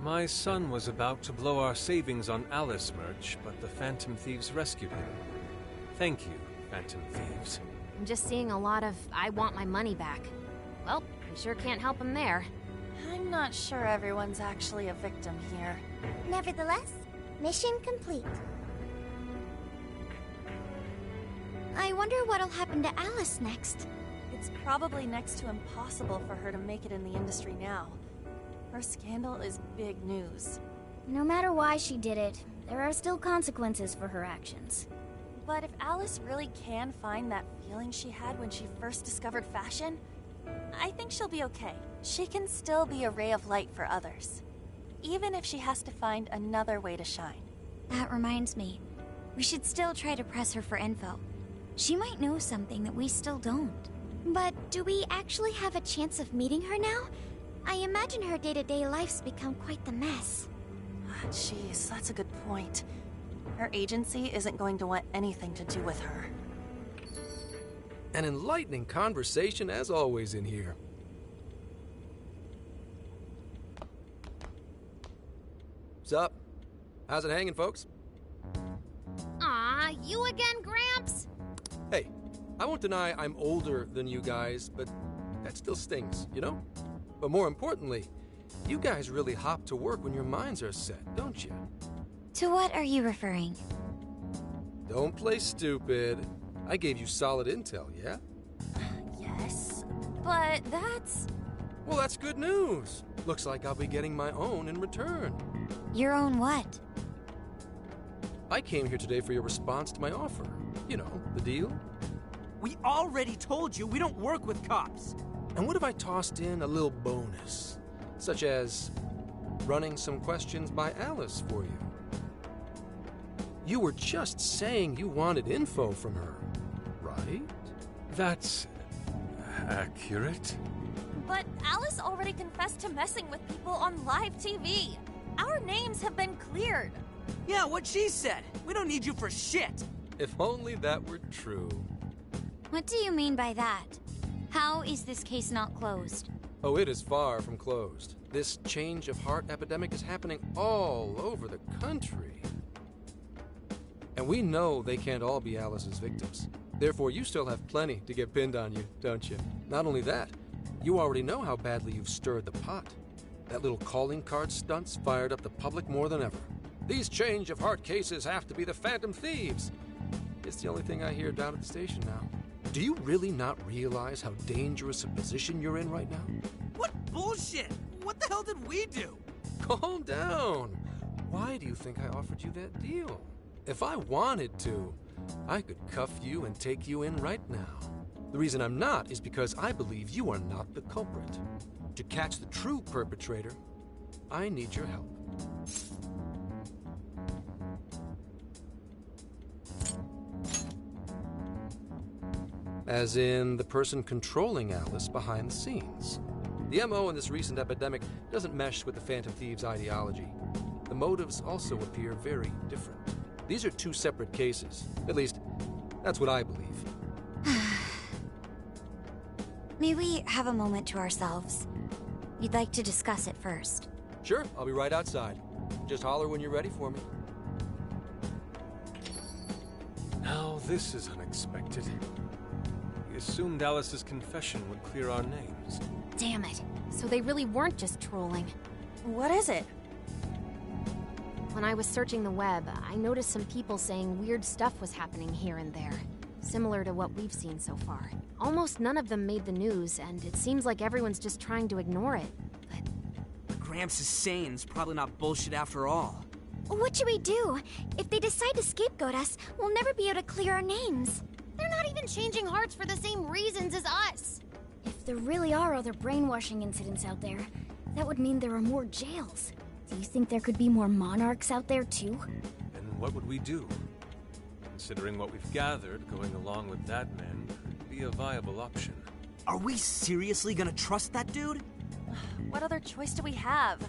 My son was about to blow our savings on Alice merch, but the Phantom Thieves rescued him. Thank you, Phantom Thieves. I'm just seeing a lot of I want my money back. Well, we sure can't help him there. I'm not sure everyone's actually a victim here. Nevertheless, mission complete. I wonder what'll happen to Alice next. It's probably next to impossible for her to make it in the industry now. Her scandal is big news. No matter why she did it, there are still consequences for her actions. But if Alice really can find that feeling she had when she first discovered fashion, I think she'll be okay. She can still be a ray of light for others, even if she has to find another way to shine. That reminds me, we should still try to press her for info. She might know something that we still don't. But do we actually have a chance of meeting her now? I imagine her day-to-day life's become quite the mess. Jeez, that's a good point. Her agency isn't going to want anything to do with her. An enlightening conversation as always in here. Sup? How's it hanging, folks? Aw, you again, Gramps? Hey, I won't deny I'm older than you guys, but that still stings, you know? But more importantly, you guys really hop to work when your minds are set, don't you? To what are you referring? Don't play stupid. I gave you solid intel, yeah? Yes, but that's... Well, that's good news. Looks like I'll be getting my own in return. Your own what? I came here today for your response to my offer. You know, the deal. We already told you we don't work with cops. And what if I tossed in a little bonus? Such as running some questions by Alice for you. You were just saying you wanted info from her, right? That's accurate. But Alice already confessed to messing with people on live TV. Our names have been cleared. Yeah, what she said. We don't need you for shit. If only that were true. What do you mean by that? How is this case not closed? Oh, it is far from closed. This change of heart epidemic is happening all over the country. And we know they can't all be Alice's victims. Therefore, you still have plenty to get pinned on you, don't you? Not only that, you already know how badly you've stirred the pot. That little calling card stunt's fired up the public more than ever. These change of heart cases have to be the Phantom Thieves. It's the only thing I hear down at the station now. Do you really not realize how dangerous a position you're in right now? What bullshit? What the hell did we do? Calm down. Why do you think I offered you that deal? If I wanted to, I could cuff you and take you in right now. The reason I'm not is because I believe you are not the culprit. To catch the true perpetrator, I need your help. As in, the person controlling Alice behind the scenes. The MO in this recent epidemic doesn't mesh with the Phantom Thieves' ideology. The motives also appear very different. These are two separate cases. At least, that's what I believe. May we have a moment to ourselves? We'd like to discuss it first. Sure, I'll be right outside. Just holler when you're ready for me. Now this is unexpected. We assumed Alice's confession would clear our names. Damn it. So they really weren't just trolling. What is it? When I was searching the web, I noticed some people saying weird stuff was happening here and there. Similar to what we've seen so far. Almost none of them made the news, and it seems like everyone's just trying to ignore it. What Gramps is saying is probably not bullshit after all. What should we do? If they decide to scapegoat us, we'll never be able to clear our names. They're not even changing hearts for the same reasons as us. If there really are other brainwashing incidents out there, that would mean there are more jails. Do you think there could be more monarchs out there too? And what would we do? Considering what we've gathered, going along with that man could be a viable option. Are we seriously gonna trust that dude? What other choice do we have?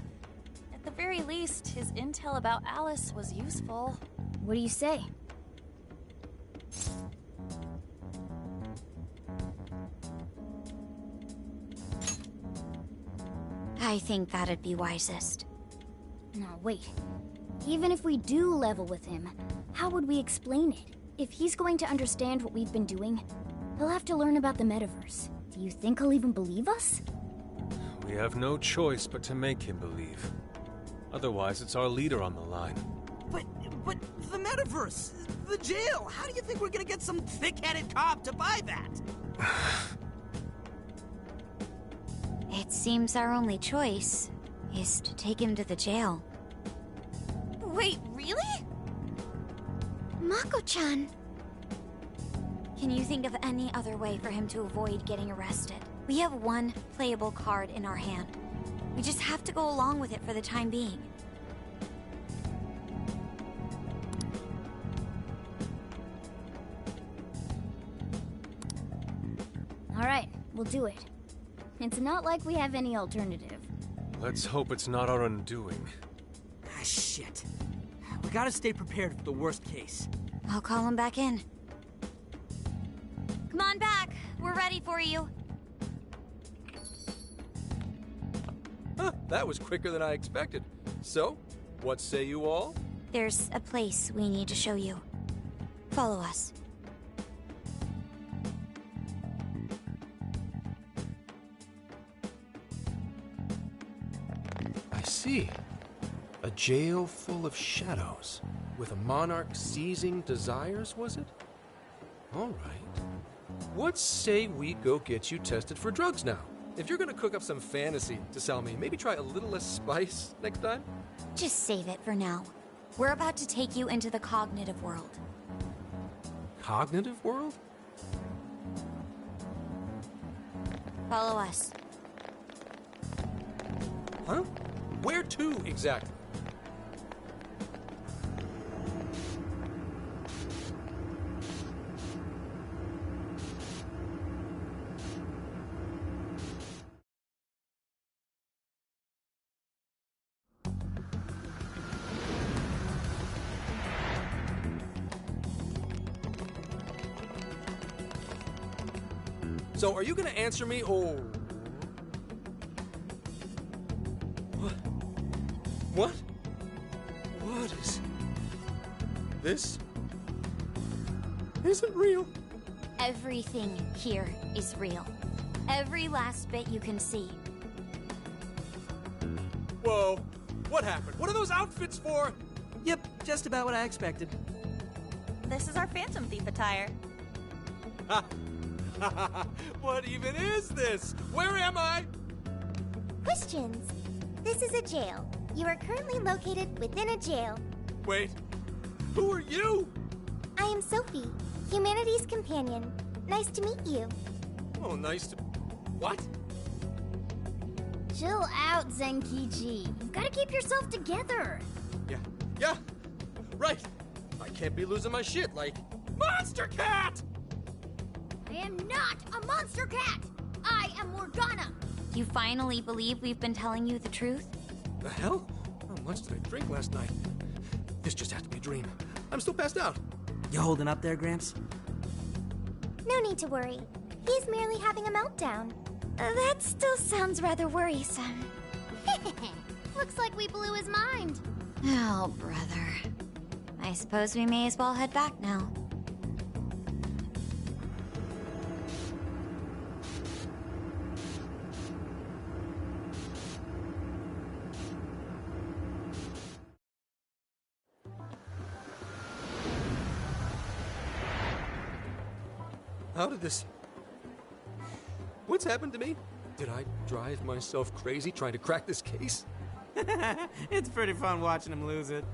At the very least, his intel about Alice was useful. What do you say? I think that'd be wisest. No, wait. Even if we do level with him, how would we explain it? If he's going to understand what we've been doing, he'll have to learn about the metaverse. Do you think he'll even believe us? We have no choice but to make him believe. Otherwise, it's our leader on the line. But the metaverse, the jail, how do you think we're gonna get some thick-headed cop to buy that? It seems our only choice is to take him to the jail. Wait, really? Mako-chan! Can you think of any other way for him to avoid getting arrested? We have one playable card in our hand. We just have to go along with it for the time being. Alright, we'll do it. It's not like we have any alternative. Let's hope it's not our undoing. Ah, shit. We gotta stay prepared for the worst case. I'll call him back in. Come on back. We're ready for you. Huh, that was quicker than I expected. So, what say you all? There's a place we need to show you. Follow us. I see. A jail full of shadows. With a monarch seizing desires, was it? All right. What say we go get you tested for drugs now? If you're gonna cook up some fantasy to sell me, maybe try a little less spice next time? Just save it for now. We're about to take you into the cognitive world. Cognitive world? Follow us. Huh? Where to, exactly? So, are you gonna answer me, or... What? What is... This... isn't real. Everything here is real. Every last bit you can see. Whoa. What happened? What are those outfits for? Yep, just about what I expected. This is our Phantom Thief attire. What even is this? Where am I? Questions. This is a jail. You are currently located within a jail. Wait. Who are you? I am Sophie, humanity's companion. Nice to meet you. Oh, nice to... What? Chill out, Zenkichi. You've got to keep yourself together. Yeah, right. I can't be losing my shit like... Monster Cat! I am not a monster cat! I am Morgana! You finally believe we've been telling you the truth? The hell? How much did I drink last night? This just has to be a dream. I'm still passed out. You holding up there, Gramps? No need to worry. He's merely having a meltdown. That still sounds rather worrisome. Looks like we blew his mind. Oh, brother. I suppose we may as well head back now. How did this... What's happened to me? Did I drive myself crazy trying to crack this case? It's pretty fun watching him lose it.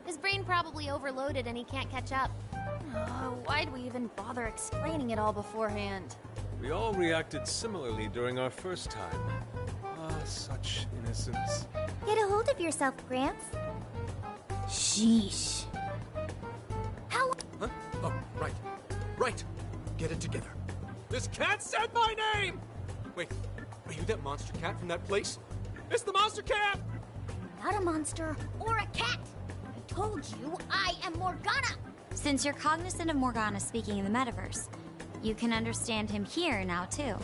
His brain probably overloaded and he can't catch up. Oh, why'd we even bother explaining it all beforehand? We all reacted similarly during our first time. Ah, such innocence. Get a hold of yourself, Gramps. Sheesh. Huh? Oh, right. Right. Get it together. This cat said my name! Wait, are you that monster cat from that place? It's the monster cat! Not a monster or a cat. I told you I am Morgana. Since you're cognizant of Morgana speaking in the metaverse, you can understand him here now, too.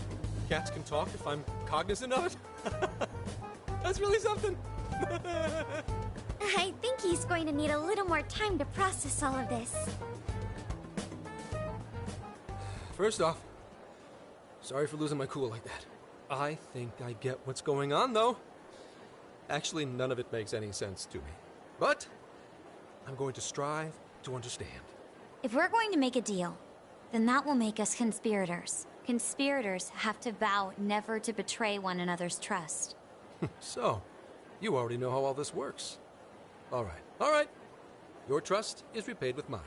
Cats can talk if I'm cognizant of it? That's really something. I think he's going to need a little more time to process all of this. First off, sorry for losing my cool like that. I think I get what's going on, though. Actually, none of it makes any sense to me. But I'm going to strive to understand. If we're going to make a deal, then that will make us conspirators. Conspirators have to vow never to betray one another's trust. So, you already know how all this works. All right. Your trust is repaid with mine.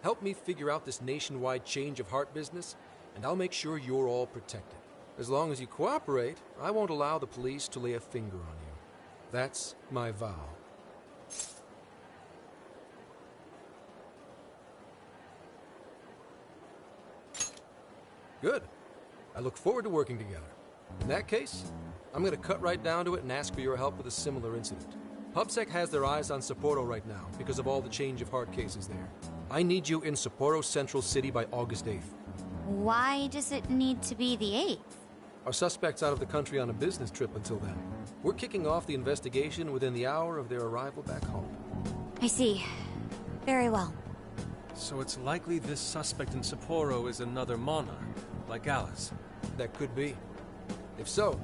Help me figure out this nationwide change of heart business, and I'll make sure you're all protected. As long as you cooperate, I won't allow the police to lay a finger on you. That's my vow. Good. I look forward to working together. In that case, I'm going to cut right down to it and ask for your help with a similar incident. PubSec has their eyes on Sapporo right now because of all the change of heart cases there. I need you in Sapporo Central City by August 8th. Why does it need to be the 8th? Our suspect's out of the country on a business trip until then. We're kicking off the investigation within the hour of their arrival back home. I see. Very well. So it's likely this suspect in Sapporo is another monarch, like Alice. That could be. If so,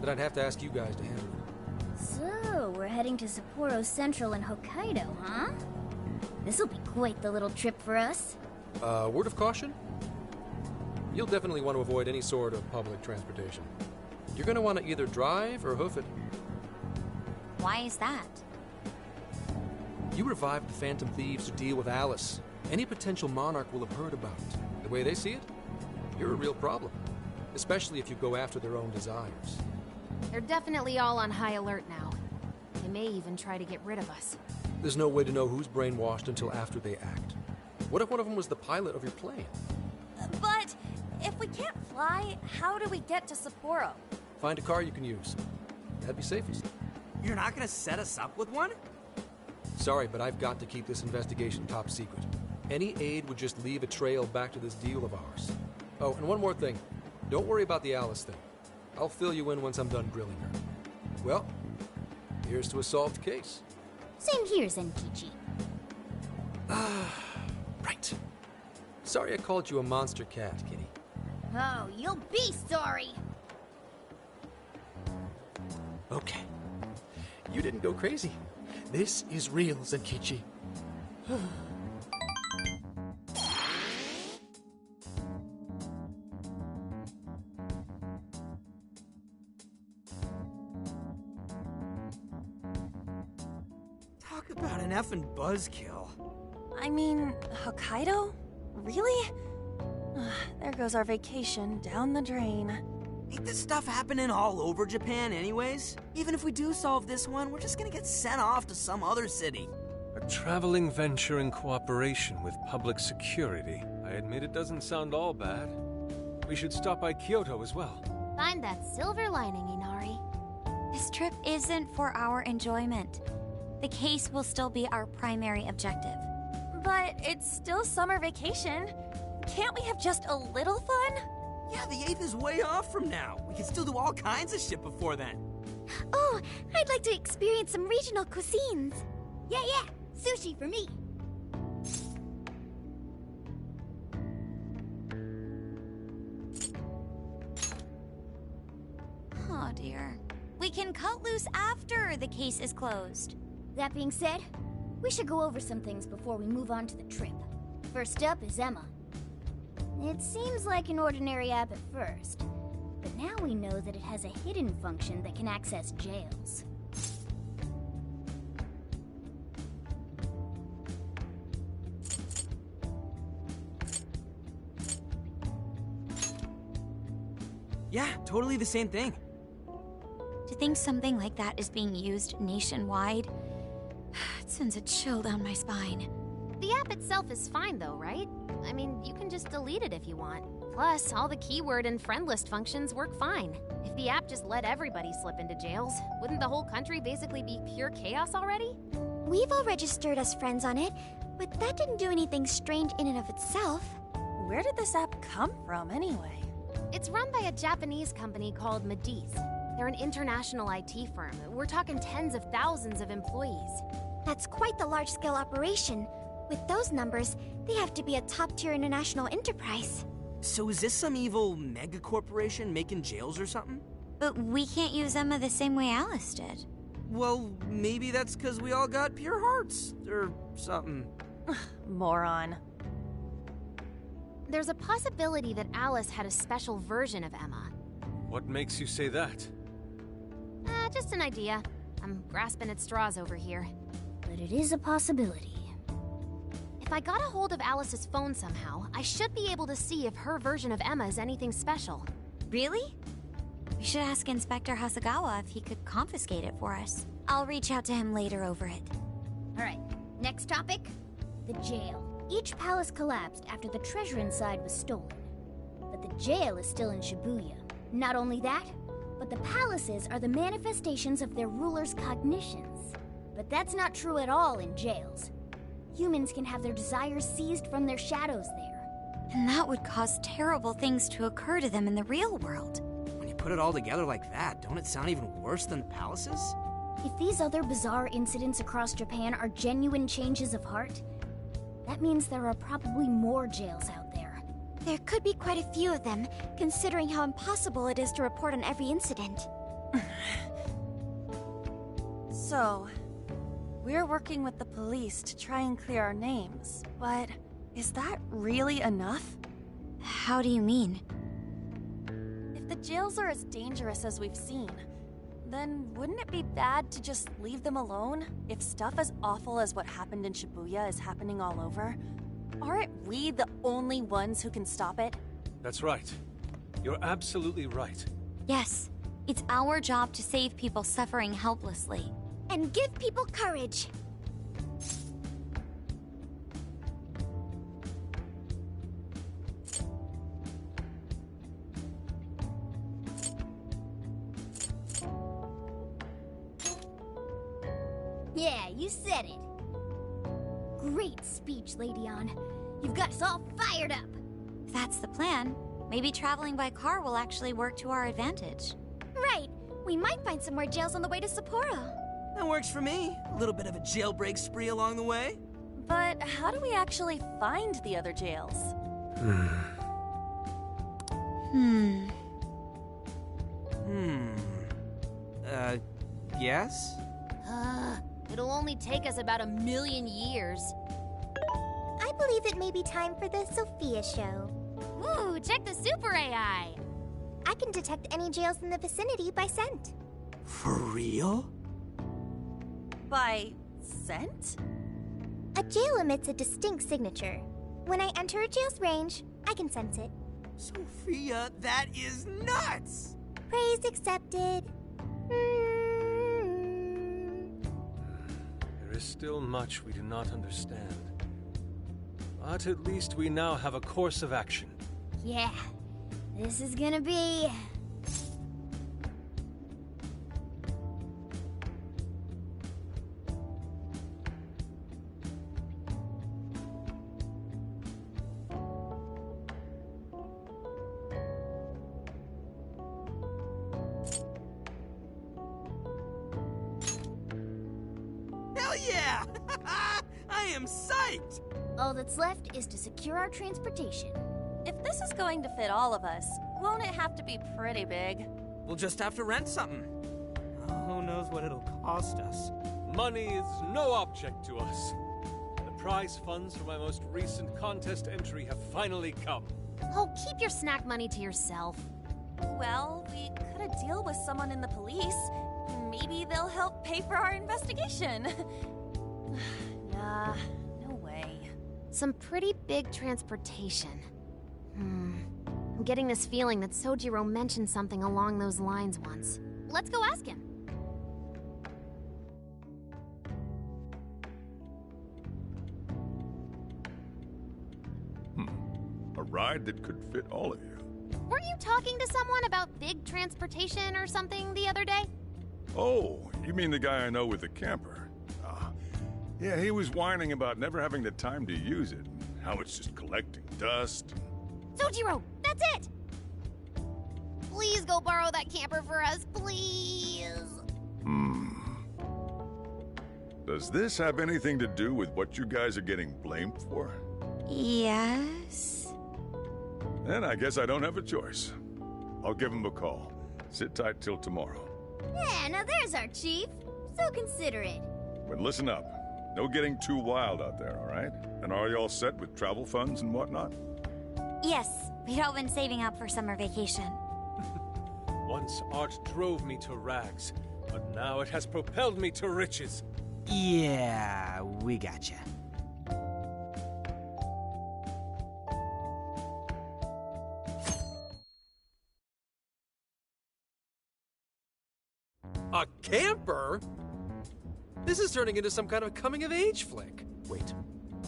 then I'd have to ask you guys to handle it. So, we're heading to Sapporo Central in Hokkaido, huh? This'll be quite the little trip for us. Word of caution? You'll definitely want to avoid any sort of public transportation. You're going to want to either drive or hoof it. Why is that? You revived the Phantom Thieves to deal with Alice. Any potential monarch will have heard about it. The way they see it, you're a real problem. Especially if you go after their own desires. They're definitely all on high alert now. They may even try to get rid of us. There's no way to know who's brainwashed until after they act. What if one of them was the pilot of your plane? But if we can't fly, how do we get to Sapporo? Find a car you can use. That'd be safest. You're not gonna set us up with one? Sorry, but I've got to keep this investigation top secret. Any aid would just leave a trail back to this deal of ours. Oh, and one more thing. Don't worry about the Alice thing. I'll fill you in once I'm done grilling her. Well, here's to a solved case. Same here, Zenkichi. Right. Sorry I called you a monster cat, kitty. Oh, you'll be sorry! Okay. You didn't go crazy. This is real, Zenkichi. Talk about an effing buzzkill. I mean, Hokkaido? Really? There goes our vacation down the drain. Ain't this stuff happening all over Japan anyways? Even if we do solve this one, we're just gonna get sent off to some other city. A traveling venture in cooperation with public security. I admit it doesn't sound all bad. We should stop by Kyoto as well. Find that silver lining, Inari. This trip isn't for our enjoyment. The case will still be our primary objective. But it's still summer vacation. Can't we have just a little fun? Yeah, the 8th is way off from now. We can still do all kinds of shit before then. Oh, I'd like to experience some regional cuisines. Yeah, sushi for me. Oh dear. We can cut loose after the case is closed. That being said, we should go over some things before we move on to the trip. First up is Emma. It seems like an ordinary app at first, but now we know that it has a hidden function that can access jails. Yeah, totally the same thing. To think something like that is being used nationwide, it sends a chill down my spine. The app itself is fine though, right? I mean, you can just delete it if you want. Plus, all the keyword and friend list functions work fine. If the app just let everybody slip into jails, wouldn't the whole country basically be pure chaos already? We've all registered as friends on it, but that didn't do anything strange in and of itself. Where did this app come from, anyway? It's run by a Japanese company called Medice. They're an international IT firm. We're talking tens of thousands of employees. That's quite the large-scale operation. With those numbers, they have to be a top-tier international enterprise. So is this some evil mega corporation making jails or something? But we can't use Emma the same way Alice did. Well, maybe that's because we all got pure hearts, or something. Moron. There's a possibility that Alice had a special version of Emma. What makes you say that? Just an idea. I'm grasping at straws over here. But it is a possibility. If I got a hold of Alice's phone somehow, I should be able to see if her version of Emma is anything special. Really? We should ask Inspector Hasagawa if he could confiscate it for us. I'll reach out to him later over it. Alright, next topic. The jail. Each palace collapsed after the treasure inside was stolen. But the jail is still in Shibuya. Not only that, but the palaces are the manifestations of their rulers' cognitions. But that's not true at all in jails. Humans can have their desires seized from their shadows there. And that would cause terrible things to occur to them in the real world. When you put it all together like that, don't it sound even worse than the palaces? If these other bizarre incidents across Japan are genuine changes of heart, that means there are probably more jails out there. There could be quite a few of them, considering how impossible it is to report on every incident. So, we're working with the police to try and clear our names, but is that really enough? How do you mean? If the jails are as dangerous as we've seen, then wouldn't it be bad to just leave them alone? If stuff as awful as what happened in Shibuya is happening all over, aren't we the only ones who can stop it? That's right. You're absolutely right. Yes, it's our job to save people suffering helplessly. And give people courage. Yeah, you said it. Great speech, Lady On. You've got us all fired up. If that's the plan, maybe traveling by car will actually work to our advantage. Right. We might find some more jails on the way to Sapporo. That works for me. A little bit of a jailbreak spree along the way. But how do we actually find the other jails? Yes? It'll only take us about 1,000,000 years. I believe it may be time for the Sophia show. Ooh, check the super AI! I can detect any jails in the vicinity by scent. For real? By scent? A jail emits a distinct signature. When I enter a jail's range, I can sense it. Sophia, that is nuts! Praise accepted. There is still much we do not understand. But at least we now have a course of action. Yeah, this is gonna be... Hell yeah! I am psyched! All that's left is to secure our transportation. If this is going to fit all of us, won't it have to be pretty big? We'll just have to rent something. Who knows what it'll cost us? Money is no object to us. The prize funds for my most recent contest entry have finally come. Oh, keep your snack money to yourself. Well, we could deal with someone in the police. Maybe they'll help pay for our investigation. Nah, no way. Some pretty big transportation. I'm getting this feeling that Sojiro mentioned something along those lines once. Let's go ask him. A ride that could fit all of you. Weren't you talking to someone about big transportation or something the other day? Oh, you mean the guy I know with the camper? Yeah, he was whining about never having the time to use it. How it's just collecting dust. Sojiro, that's it! Please go borrow that camper for us, please! Does this have anything to do with what you guys are getting blamed for? Yes? Then I guess I don't have a choice. I'll give him a call. Sit tight till tomorrow. Yeah, now there's our chief. So considerate. But listen up. No getting too wild out there, all right? And are y'all set with travel funds and whatnot? Yes, we'd all been saving up for summer vacation. Once art drove me to rags, but now it has propelled me to riches. Yeah, we gotcha. A camper? This is turning into some kind of coming-of-age flick. Wait,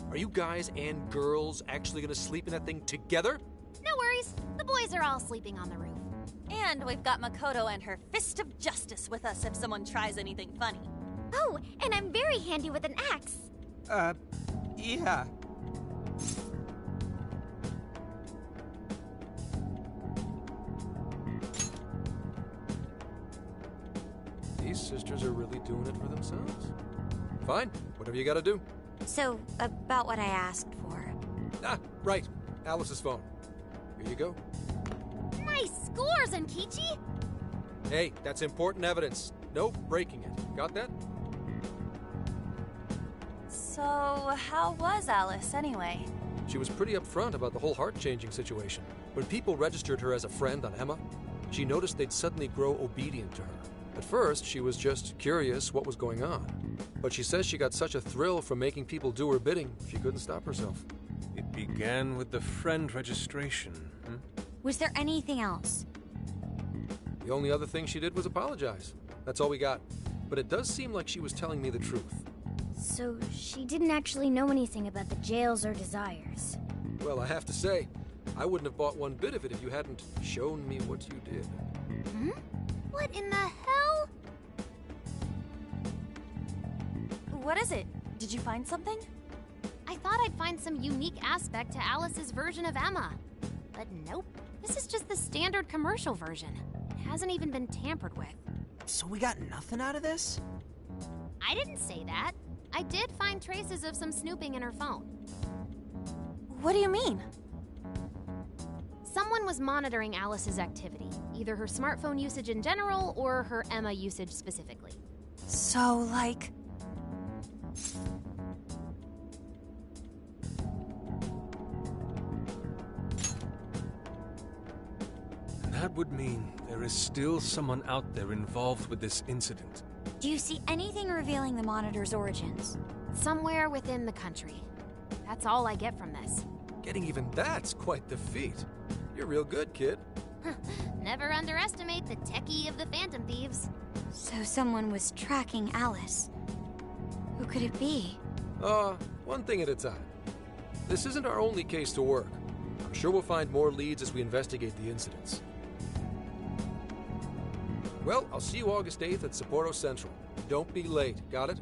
are you guys and girls actually gonna sleep in that thing together? No worries, the boys are all sleeping on the roof. And we've got Makoto and her Fist of Justice with us if someone tries anything funny. Oh, and I'm very handy with an axe. Yeah. These sisters are really doing it for themselves. Fine, whatever you gotta do. So, about what I asked for. Ah, right. Alice's phone. Here you go. Nice scores, Enkichi! Hey, that's important evidence. No breaking it. Got that? So, how was Alice anyway? She was pretty upfront about the whole heart-changing situation. When people registered her as a friend on Emma, she noticed they'd suddenly grow obedient to her. At first, she was just curious what was going on. But she says she got such a thrill from making people do her bidding, she couldn't stop herself. It began with the friend registration, Was there anything else? The only other thing she did was apologize. That's all we got. But it does seem like she was telling me the truth. So she didn't actually know anything about the jails or desires. Well, I have to say, I wouldn't have bought one bit of it if you hadn't shown me what you did. What in the hell? What is it? Did you find something? I thought I'd find some unique aspect to Alice's version of Emma. But nope. This is just the standard commercial version. It hasn't even been tampered with. So we got nothing out of this? I didn't say that. I did find traces of some snooping in her phone. What do you mean? Someone was monitoring Alice's activity, either her smartphone usage in general or her Emma usage specifically. So, like... That would mean there is still someone out there involved with this incident. Do you see anything revealing the Monitor's origins? Somewhere within the country. That's all I get from this. Getting even that's quite the feat. You're real good, kid. Never underestimate the techie of the Phantom Thieves. So someone was tracking Alice. Who could it be? One thing at a time. This isn't our only case to work. I'm sure we'll find more leads as we investigate the incidents. Well, I'll see you August 8th at Sapporo Central. Don't be late, got it?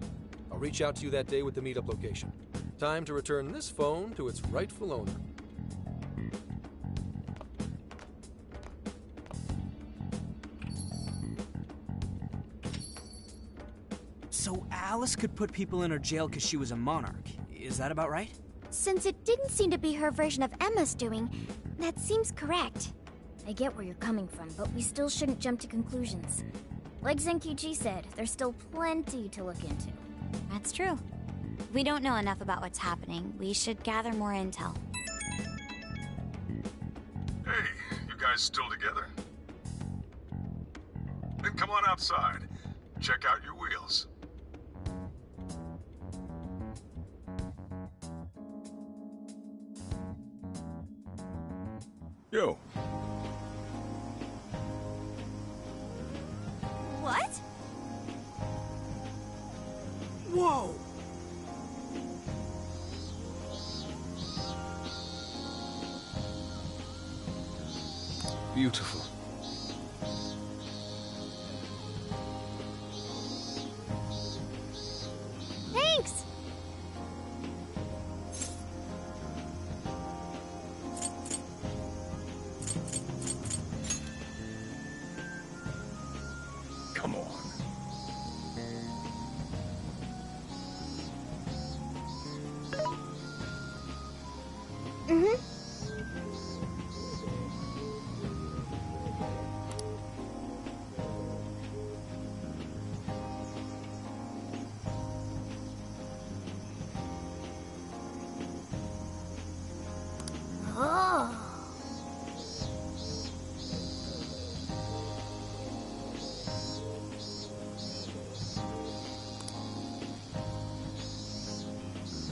I'll reach out to you that day with the meetup location. Time to return this phone to its rightful owner. So Alice could put people in her jail because she was a monarch. Is that about right? Since it didn't seem to be her version of Emma's doing, that seems correct. I get where you're coming from, but we still shouldn't jump to conclusions. Like Zenkichi said, there's still plenty to look into. That's true. We don't know enough about what's happening. We should gather more intel. Hey, you guys still together? Then come on outside. Check out your wheels. Yo. What? Whoa! Beautiful. Thanks! Come on. Mm-hmm. Oh.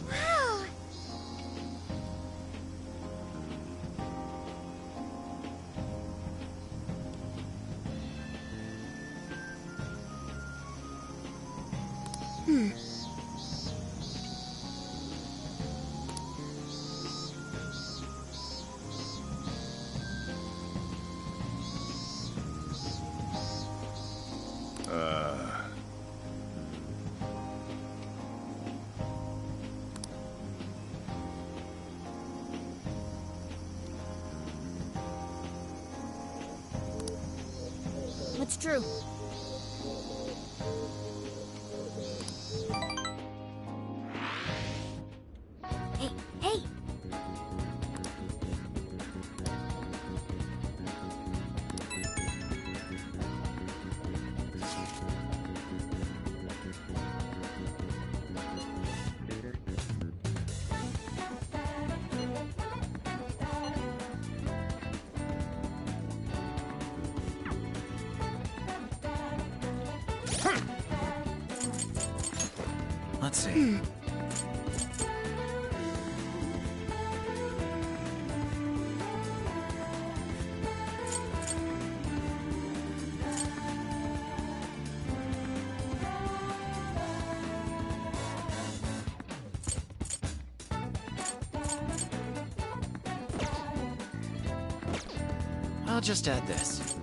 Wow! It's true. Hey, hey! Let's see. I'll just add this.